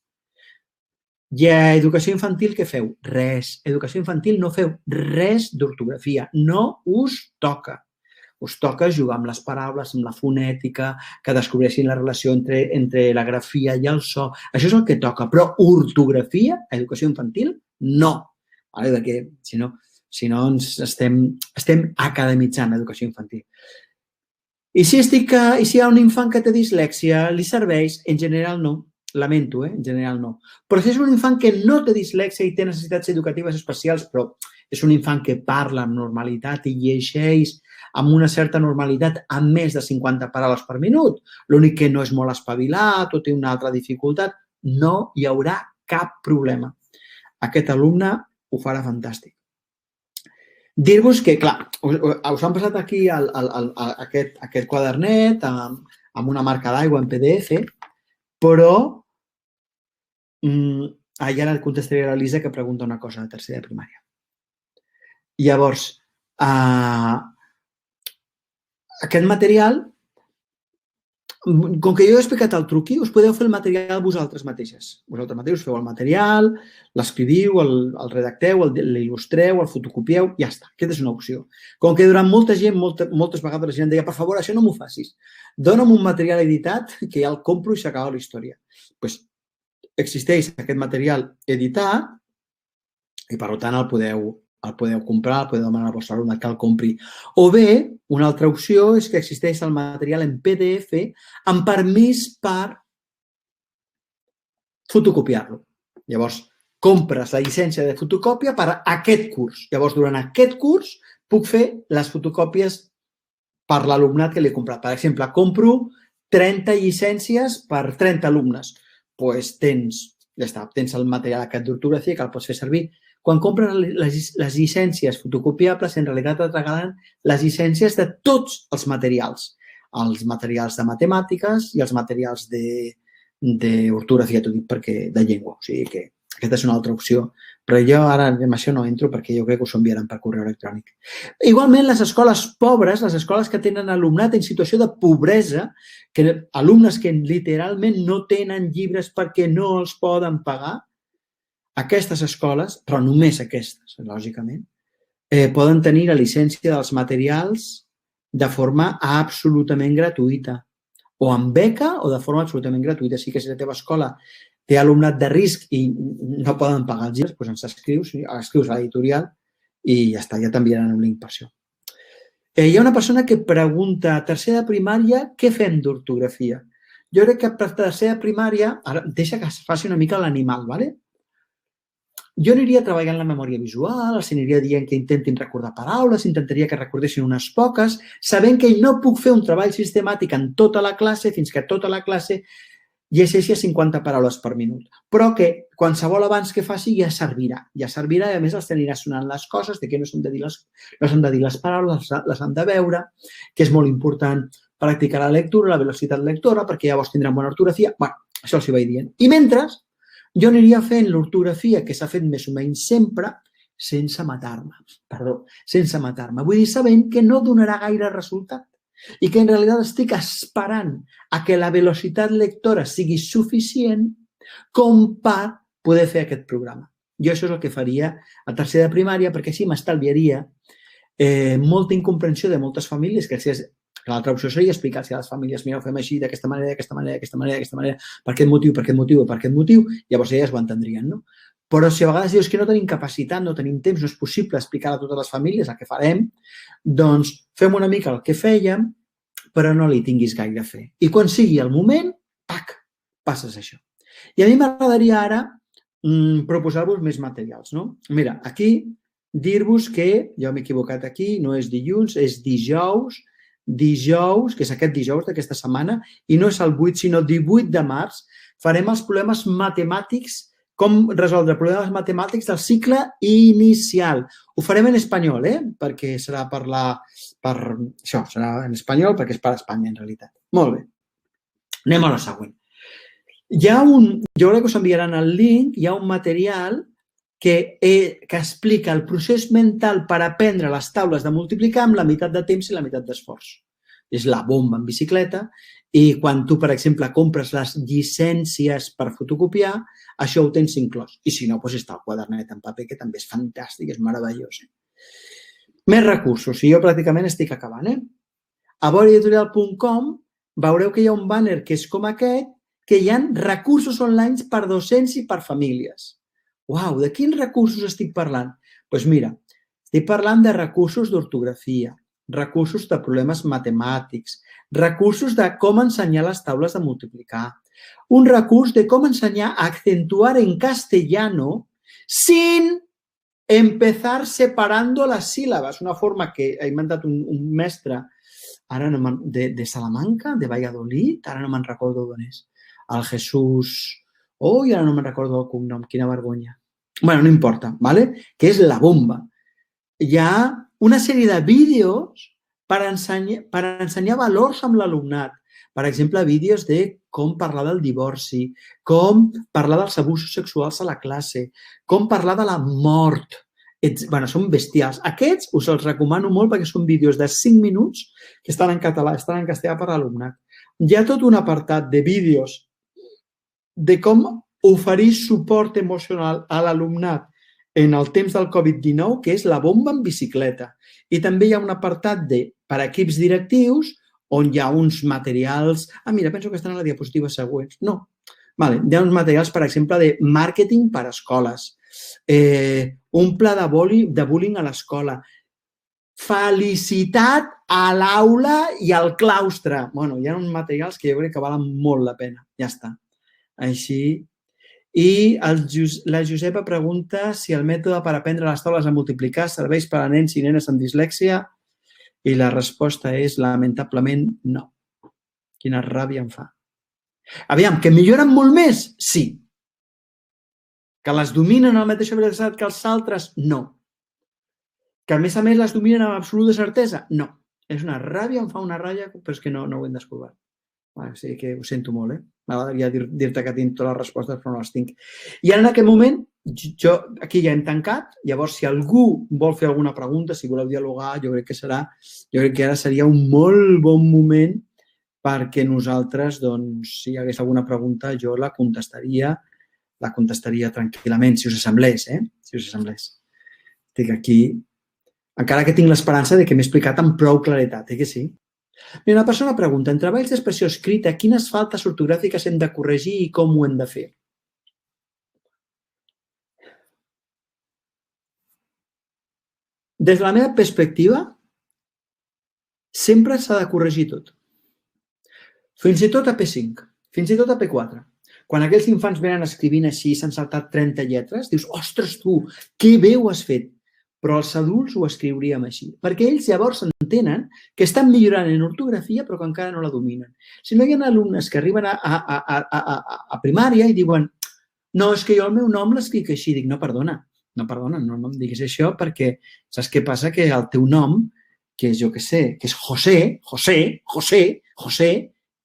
I a educació infantil què feu? Res. Educació infantil no feu res d'ortografia. No us toca. Us toca jugar amb les paraules, amb la fonètica, que descobreixin la relació entre la grafia i el so. Això és el que toca. Però ortografia, educació infantil, no. Perquè si no ens estem academitzant l'educació infantil. I si hi ha un infant que té dislèxia, li serveix? En general no. Lamento, en general no. Però si és un infant que no té dislèxia i té necessitats educatives especials, però és un infant que parla amb normalitat i llegeix amb una certa normalitat amb més de 50 paraules per minut, l'únic que no és molt espavilat o té una altra dificultat, no hi haurà cap problema. Aquest alumne ho farà fantàstic. Dir-vos que, clar, us han passat aquí aquest quadernet amb una marca d'aigua en PDF, però ara contestaré a l'Elisa que pregunta una cosa de tercera de primària. Llavors, aquest material, com que jo he explicat el truqui, us podeu fer el material vosaltres mateixes. Vosaltres mateixos feu el material, l'escriviu, el redacteu, l'il·lustreu, el fotocopieu, ja està. Aquesta és una opció. Com que durant molta gent, moltes vegades la gent deia, per favor, això no m'ho facis. Dona'm un material editat que ja el compro i s'acaba la història. Doncs existeix aquest material editat i, per tant, el podeu comprar, el podeu demanar al vostre alumne que el compri. O bé, una altra opció és que existeix el material en PDF amb permís per fotocopiar-lo. Llavors, compres la llicència de fotocòpia per a aquest curs. Llavors, durant aquest curs puc fer les fotocòpies per l'alumnat que l'he comprat. Per exemple, compro 30 llicències per 30 alumnes. Doncs tens el material aquest d'ortografia que el pots fer servir. Quan compres les llicències fotocopiables, en realitat et regalen les llicències de tots els materials de matemàtiques i els materials d'ortografia, t'ho dic perquè de llengua. O sigui que aquesta és una altra opció. Però jo ara en això no entro perquè jo crec que us ho enviaran per correu electrònic. Igualment, les escoles pobres, les escoles que tenen alumnat en situació de pobresa, alumnes que literalment no tenen llibres perquè no els poden pagar, aquestes escoles, però només aquestes, lògicament, poden tenir la llicència dels materials de forma absolutament gratuïta, o amb beca o de forma absolutament gratuïta. Així que si la teva escola té alumnat de risc i no poden pagar els llibres, doncs ens escrius a l'editorial i ja està, ja t'enviaran un link per això. Hi ha una persona que pregunta, a tercera de primària, què fem d'ortografia? Jo crec que per tercera de primària, ara deixa que es faci una mica l'animal, d'acord? Jo aniria treballant la memòria visual, els aniria dient que intentin recordar paraules, intentaria que recordessin unes poques, sabent que no puc fer un treball sistemàtic en tota la classe fins que tota la classe llegeixi 50 paraules per minut. Però que qualsevol abans que faci ja servirà. Ja servirà i a més els tenirà sonant les coses de que no s'han de dir les paraules, les han de veure, que és molt important practicar la lectura, la velocitat lectora, perquè llavors tindran bona ortografia. Bé, això els hi vaig dient. I mentre jo aniria fent l'ortografia que s'ha fet més o menys sempre sense matar-me. Perdó, sense matar-me. Vull dir, sabent que no donarà gaire resultat i que en realitat estic esperant a que la velocitat lectora sigui suficient com per poder fer aquest programa. Jo això és el que faria a tercera de primària perquè així m'estalviaria molta incomprensió de moltes famílies que l'altra opció seria explicar-los a les famílies mira, ho fem així, d'aquesta manera, d'aquesta manera, d'aquesta manera, d'aquesta manera, per aquest motiu, per aquest motiu, per aquest motiu, llavors elles ho entendrien, no? Però si a vegades dius que no tenim capacitat, no tenim temps, no és possible explicar a totes les famílies el que farem, doncs fem una mica el que fèiem, però no li tinguis gaire a fer. I quan sigui el moment, pac, passes això. I a mi m'agradaria ara proposar-vos més materials, no? Mira, aquí dir-vos que, jo m'he equivocat aquí, no és dilluns, és dijous, que és aquest dijous d'aquesta setmana, i no és el 8, sinó 18 de març, farem els problemes matemàtics, com resoldre problemes matemàtics del cicle inicial. Ho farem en espanyol, perquè serà això, serà en espanyol perquè és per Espanya, en realitat. Molt bé. Anem a la següent. Jo crec que us enviaran el link, hi ha un material que explica el procés mental per aprendre les taules de multiplicar amb la meitat de temps i la meitat d'esforç. És la bomba en bicicleta i quan tu, per exemple, compres les llicències per fotocopiar, això ho tens inclòs. I si no, doncs està el quadernet en paper, que també és fantàstic, és meravellós. Més recursos, i jo pràcticament estic acabant. A boreeditorial.com veureu que hi ha un banner que és com aquest, que hi ha recursos online per docents i per famílies. Uau, de quins recursos estic parlant? Doncs mira, estic parlant de recursos d'ortografia, recursos de problemes matemàtics, recursos de com ensenyar les taules de multiplicar, un recurs de com ensenyar a acentuar en castellano sin empezar separando las sílabas, una forma que ha inventat un mestre de Salamanca, de Valladolid, ara no me'n recordo d'on és, el Jesús... Oh, i ara no me'n recordo el cognom, quina vergonya. Bueno, no importa, ¿vale? Que és la bomba. Hi ha una sèrie de vídeos per ensenyar valors amb l'alumnat. Per exemple, vídeos de com parlar del divorci, com parlar dels abusos sexuals a la classe, com parlar de la mort. Bueno, són bestials. Aquests us els recomano molt perquè són vídeos de 5 minuts que estan en català, estan en castellà per a l'alumnat. Hi ha tot un apartat de vídeos de com oferir suport emocional a l'alumnat en el temps del Covid-19, que és la bomba en bicicleta. I també hi ha un apartat per a equips directius on hi ha uns materials... Mira, penso que estan a la diapositiva següent. No. Hi ha uns materials, per exemple, de màrqueting per a escoles, un pla de bullying a l'escola, felicitat a l'aula i al claustre. Bueno, hi ha uns materials que jo crec que valen molt la pena. Ja està. Així... I la Josepa pregunta si el mètode per aprendre les taules a multiplicar serveix per a nens i nenes amb dislèxia i la resposta és lamentablement no. Quina ràbia em fa. Aviam, que milloren molt més? Sí. Que les dominen a la mateixa velocitat que els altres? No. Que a més les dominen amb absoluta certesa? No. És una ràbia, em fa una ràbia, però és que no ho hem descobert. O sigui que ho sento molt, M'agradaria dir-te que tinc totes les respostes, però no les tinc. I en aquest moment, aquí ja hem tancat. Llavors, si algú vol fer alguna pregunta, si voleu dialogar, jo crec que ara seria un molt bon moment perquè nosaltres, doncs, si hi hagués alguna pregunta, jo la contestaria tranquil·lament, si us assemblés, Si us assemblés. Estic aquí, encara que tinc l'esperança de que m'he explicat amb prou claretat, que sí? Una persona pregunta, en treballs d'expressió escrita, quines faltes ortogràfiques hem de corregir i com ho hem de fer? Des de la meva perspectiva, sempre s'ha de corregir tot. Fins i tot a P5, fins i tot a P4. Quan aquells infants venen escrivint així, s'han saltat 30 lletres, dius, ostres, tu, que bé ho has fet. Però els adults ho escriuríem així, perquè ells llavors entenen que estan millorant en ortografia però que encara no la dominen. Si no, hi ha alumnes que arriben a primària i diuen no, és que jo el meu nom l'escric així. Dic, no, perdona, no em diguis això perquè saps què passa? Que el teu nom, que és, jo què sé, que és José,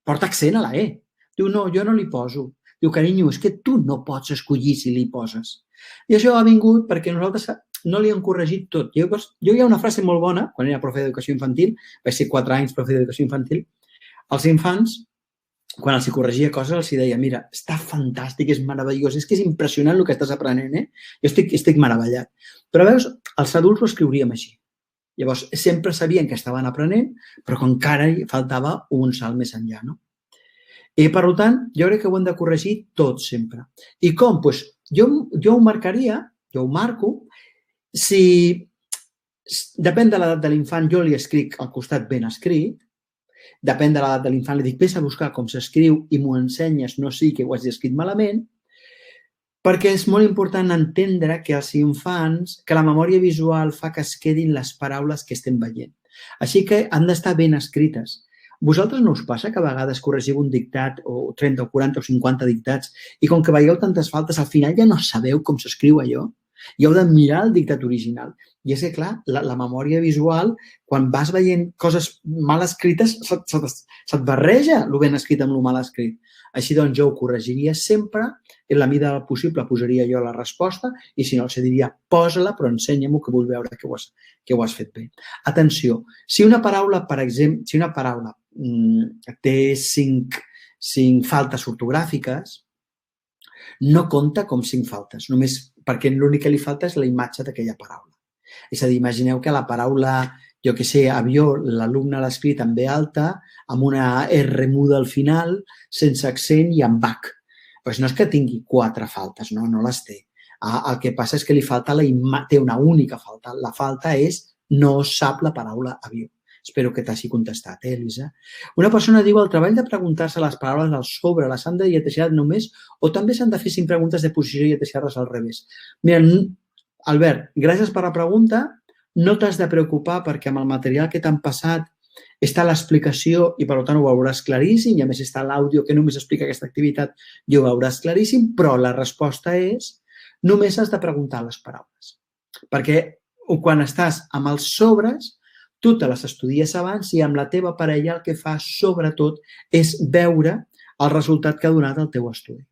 porta accent a la E. Diu, no, jo no li poso. Diu, carinyo, és que tu no pots escollir si li poses. I això ha vingut perquè nosaltres no li han corregit tot. Jo hi ha una frase molt bona, quan era profe d'educació infantil, vaig ser 4 anys profe d'educació infantil, als infants, quan els corregia coses, els deia, mira, està fantàstic, és meravellós, és que és impressionant el que estàs aprenent, Jo estic meravellat. Però veus, els adults ho escriuríem així. Llavors, sempre sabien que estaven aprenent, però que encara hi faltava un salt més enllà, I, per tant, jo crec que ho hem de corregir tot sempre. I com? Doncs jo ho marcaria, jo ho marco, si depèn de l'edat de l'infant, jo li escric al costat ben escrit, depèn de l'edat de l'infant, li dic, vés a buscar com s'escriu i m'ho ensenyes, no sigui que ho hagi escrit malament, perquè és molt important entendre que els infants, que la memòria visual fa que es quedin les paraules que estem veient. Així que han d'estar ben escrites. Vosaltres no us passa que a vegades corregiu un dictat o 30 o 40 o 50 dictats i com que veieu tantes faltes, al final ja no sabeu com s'escriu allò? I heu de mirar el dictat original. I és que, clar, la memòria visual, quan vas veient coses mal escrites, se't barreja el ben escrit amb el mal escrit. Així doncs, jo ho corregiria sempre, en la mida del possible posaria jo la resposta i si no, els diria, posa-la, però ensenya-m'ho que vull veure que ho has fet bé. Atenció, si una paraula, per exemple, si una paraula té 5 faltes ortogràfiques, no compta com 5 faltes, només perquè l'únic que li falta és la imatge d'aquella paraula. És a dir, imagineu que la paraula, jo que sé, avió, l'alumne l'ha escrit en B alta, amb una R muda al final, sense accent i amb H. Doncs no és que tingui 4 faltes, no les té. El que passa és que li falta té una única falta. La falta és no sap la paraula avió. Espero que t'hagi contestat, Elisa? Una persona diu, el treball de preguntar-se les paraules al sobre les han de lletrejar només o també s'han de fer 5 preguntes de posició i lletrejar-les al revés? Mira, Albert, gràcies per la pregunta. No t'has de preocupar perquè amb el material que t'han passat està l'explicació i, per tant, ho veuràs claríssim i, a més, està l'àudio que només explica aquesta activitat i ho veuràs claríssim, però la resposta és només has de preguntar les paraules. Perquè quan estàs amb els sobres, tu te les estudies abans i amb la teva parella el que fa, sobretot, és veure el resultat que ha donat el teu estudi.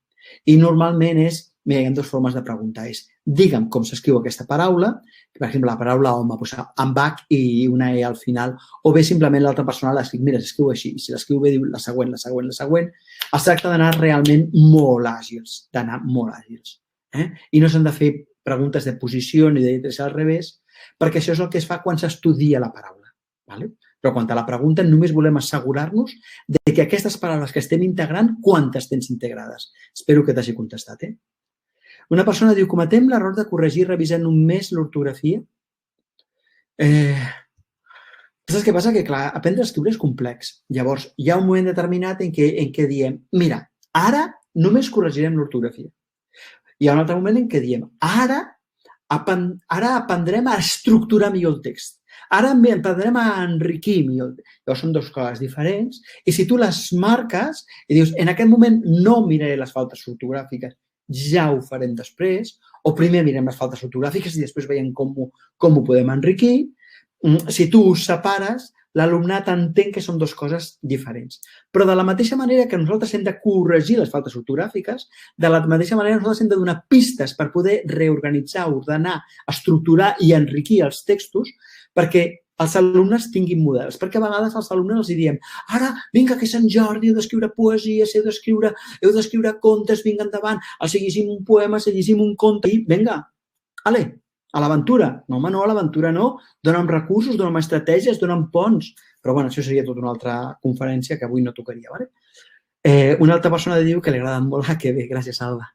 I normalment és, mira, hi ha 2 formes de preguntar, és digue'm com s'escriu aquesta paraula, per exemple, la paraula home, amb H i una E al final, o bé simplement l'altra persona l'escriu, mira, s'escriu així, i si l'escriu bé diu la següent, la següent, la següent. Es tracta d'anar realment molt àgils, I no s'han de fer preguntes de posició ni de lletrejar al revés, perquè això és el que es fa quan s'estudia la paraula. Però quan te la pregunten només volem assegurar-nos de que aquestes paraules que estem integrant, quantes tens integrades. Espero que t'hagi contestat. Una persona diu, cometem l'error de corregir i revisar només l'ortografia? Saps què passa? Que, clar, aprendre a escriure és complex. Llavors, hi ha un moment determinat en què diem, mira, ara només corregirem l'ortografia. Hi ha un altre moment en què diem, ara aprendrem a estructurar millor el text. Ara aprendrem a enriquir millor. Llavors són 2 coses diferents i si tu les marques i dius, en aquest moment no miraré les faltes ortogràfiques, ja ho farem després, o primer mirem les faltes ortogràfiques i després veiem com ho podem enriquir, si tu ho separes, l'alumnat entén que són 2 coses diferents. Però de la mateixa manera que nosaltres hem de corregir les faltes ortogràfiques, de la mateixa manera nosaltres hem de donar pistes per poder reorganitzar, ordenar, estructurar i enriquir els textos perquè els alumnes tinguin models. Perquè a vegades als alumnes els diem ara, vinga, que és Sant Jordi, heu d'escriure poesia, heu d'escriure contes, vinga, endavant, els llegim un poema, els llegim un conte i, vinga, a l'aventura. No, home, no, a l'aventura no. Dóna'm recursos, dóna'm estratègies, dóna'm ponts. Però, bueno, això seria tota una altra conferència que avui no tocaria, ¿vale? Una altra persona diu que li agrada molt. Que bé, gràcies, Alba.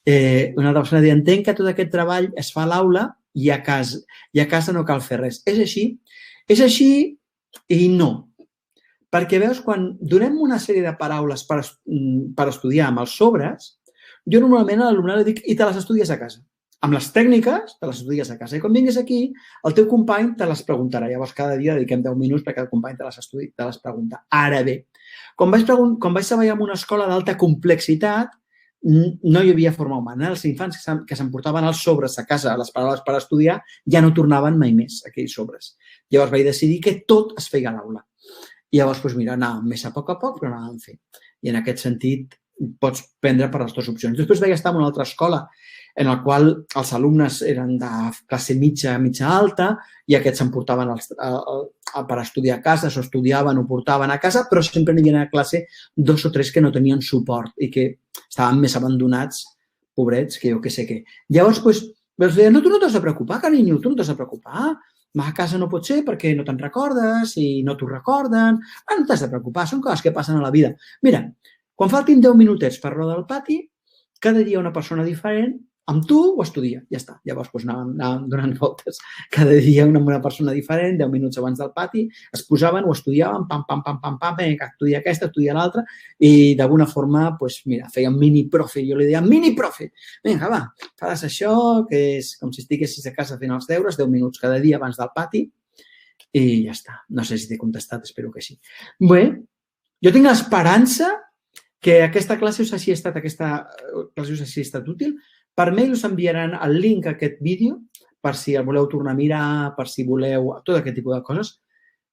Una altra persona diu, entenc que tot aquest treball es fa a l'aula i a casa no cal fer res. És així i no. Perquè, veus, quan donem una sèrie de paraules per estudiar amb els sobres, jo normalment a l'alumnat li dic, i te les estudies a casa. Amb les tècniques, te les estudies a casa. I quan vinguis aquí, el teu company te les preguntarà. Llavors, cada dia dediquem 10 minuts perquè el company te les pregunta. Ara bé, quan vaig treballar en una escola d'alta complexitat, no hi havia forma humana. Els infants que s'emportaven els sobres a casa, les paraules per estudiar, ja no tornaven mai més, aquells sobres. Llavors vaig decidir que tot es feia a l'aula. I llavors, mira, anàvem més a poc, però anàvem fent. I en aquest sentit pots prendre per les 2 opcions. Després vaig estar en una altra escola en la qual els alumnes eren de classe mitja alta i aquests s'emportaven per estudiar a casa, s'ho estudiaven, ho portaven a casa, però sempre n'hi havia a classe 2 o 3 que no tenien suport i que estaven més abandonats, pobrets, que jo què sé què. Llavors, els deien, no, tu no t'has de preocupar, carinyo, tu no t'has de preocupar. A casa no pot ser perquè no te'n recordes i no t'ho recorden. No t'has de preocupar, són coses que passen a la vida. Mira, quan faltin 10 minutets per rodar el pati, cada dia una persona diferent, amb tu ho estudia, ja està. Llavors anàvem donant voltes cada dia amb una persona diferent, 10 minuts abans del pati, es posaven, ho estudiaven, pam, vinga, estudia aquesta, estudia l'altra, i d'alguna forma, mira, feien mini-profe. Jo li deia, mini-profe, vinga, va, faràs això, que és com si estiguessis a casa fent els deures, 10 minuts cada dia abans del pati, i ja està. No sé si t'he contestat, espero que sí. Bé, Jo tinc l'esperança que aquesta classe us hagi estat útil. Per mail us enviaran el link a aquest vídeo per si el voleu tornar a mirar, per si voleu tot aquest tipus de coses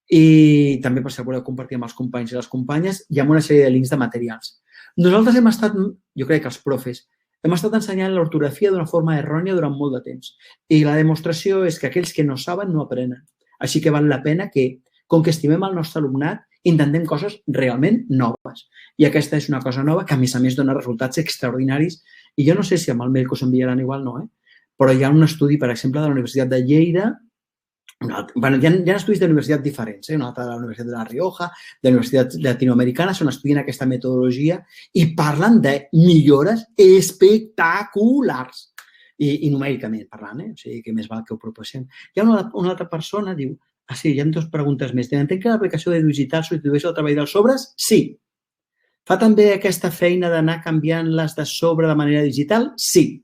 i també per si el voleu compartir amb els companys i les companyes i amb una sèrie de links de materials. Nosaltres hem estat, jo crec que els profes, hem estat ensenyant l'ortografia d'una forma errònia durant molt de temps i la demostració és que aquells que no saben no aprenen. Així que val la pena que, com que estimem el nostre alumnat, intentem coses realment noves. I aquesta és una cosa nova que, a més, dona resultats extraordinaris. I jo no sé si amb el mail que us enviaran igual no, però hi ha un estudi, per exemple, de la Universitat de Lleida. Bueno, hi ha estudis d'universitats diferents, un altre de la Universitat de La Rioja, de la Universitat Latinoamericana, on estudien aquesta metodologia i parlen de millores espectaculars. I numèricament parlant, o sigui, que més val que ho proposem. Hi ha una altra persona, diu, sí, hi ha dues preguntes més. Entenc que l'aplicació de digital substitueix el treball dels sobres? Sí. Fa també aquesta feina d'anar canviant-les de sobre de manera digital? Sí.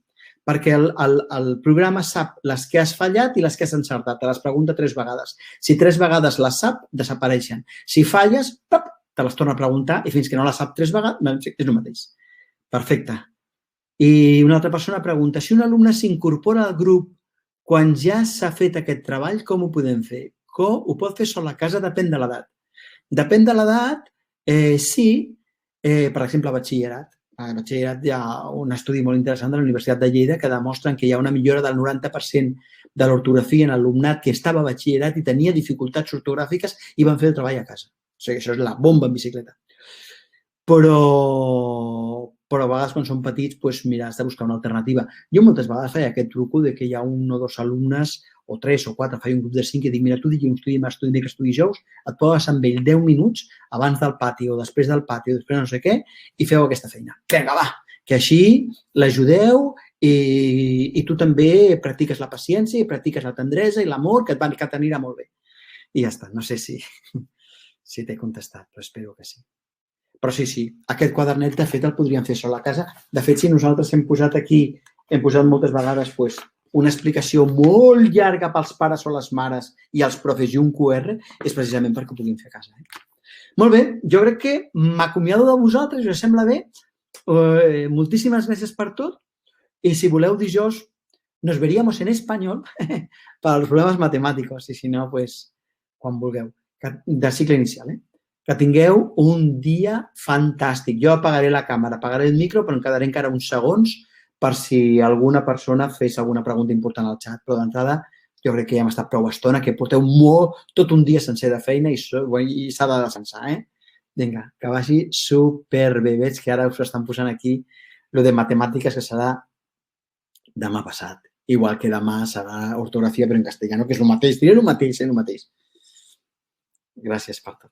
Perquè el programa sap les que has fallat i les que has encertat. Te les pregunta 3 vegades. Si 3 vegades les sap, desapareixen. Si falles, te les torna a preguntar i fins que no les sap 3 vegades, és el mateix. Perfecte. I una altra persona pregunta, si un alumne s'incorpora al grup quan ja s'ha fet aquest treball, com ho podem fer? Ho pot fer sol a casa? Depèn de l'edat. Depèn de l'edat, sí. Per exemple, a batxillerat. A batxillerat hi ha un estudi molt interessant de la Universitat de Lleida que demostren que hi ha una millora del 90% de l'ortografia en l'alumnat que estava a batxillerat i tenia dificultats ortogràfiques i van fer el treball a casa. O sigui, això és la bomba en bicicleta. Però a vegades, quan són petits, mira, has de buscar una alternativa. Jo moltes vegades feia aquest truco de que hi ha 1 o 2 alumnes, o 3 o 4, faig un grup de 5 i dic, mira, tu dilluns, tu dimarts, tu dimecres, tu dijous, et poses amb ell 10 minuts abans del pati o després del pati o després no sé què i feu aquesta feina. Vinga, va, que així l'ajudeu i tu també practiques la paciència i practiques la tendresa i l'amor, que t'anirà molt bé. I ja està, no sé si t'he contestat, però espero que sí. Però sí, aquest quadernet, de fet, el podríem fer sol a casa. De fet, si nosaltres hem posat aquí, hem posat moltes vegades una explicació molt llarga pels pares o les mares i els profes i un QR, és precisament perquè ho puguin fer a casa. Molt bé, jo crec que m'acomiado de vosaltres, us sembla bé. Moltíssimes gràcies per tot. I si voleu dijous, nos veríamos en espanyol per als problemes matemàtics. I si no, quan vulgueu. De cicle inicial, Que tingueu un dia fantàstic. Jo apagaré la càmera, apagaré el micro, però em quedaré encara uns segons per si alguna persona fes alguna pregunta important al xat. Però d'entrada, jo crec que ja hem estat prou estona, que porteu tot un dia sencer de feina i s'ha de descansar, Vinga, que vagi superbé. Veig que ara us estan posant aquí el de matemàtiques, que serà demà passat. Igual que demà serà ortografia, però en castellano, que és el mateix. Diré el mateix, el mateix. Gràcies per tot.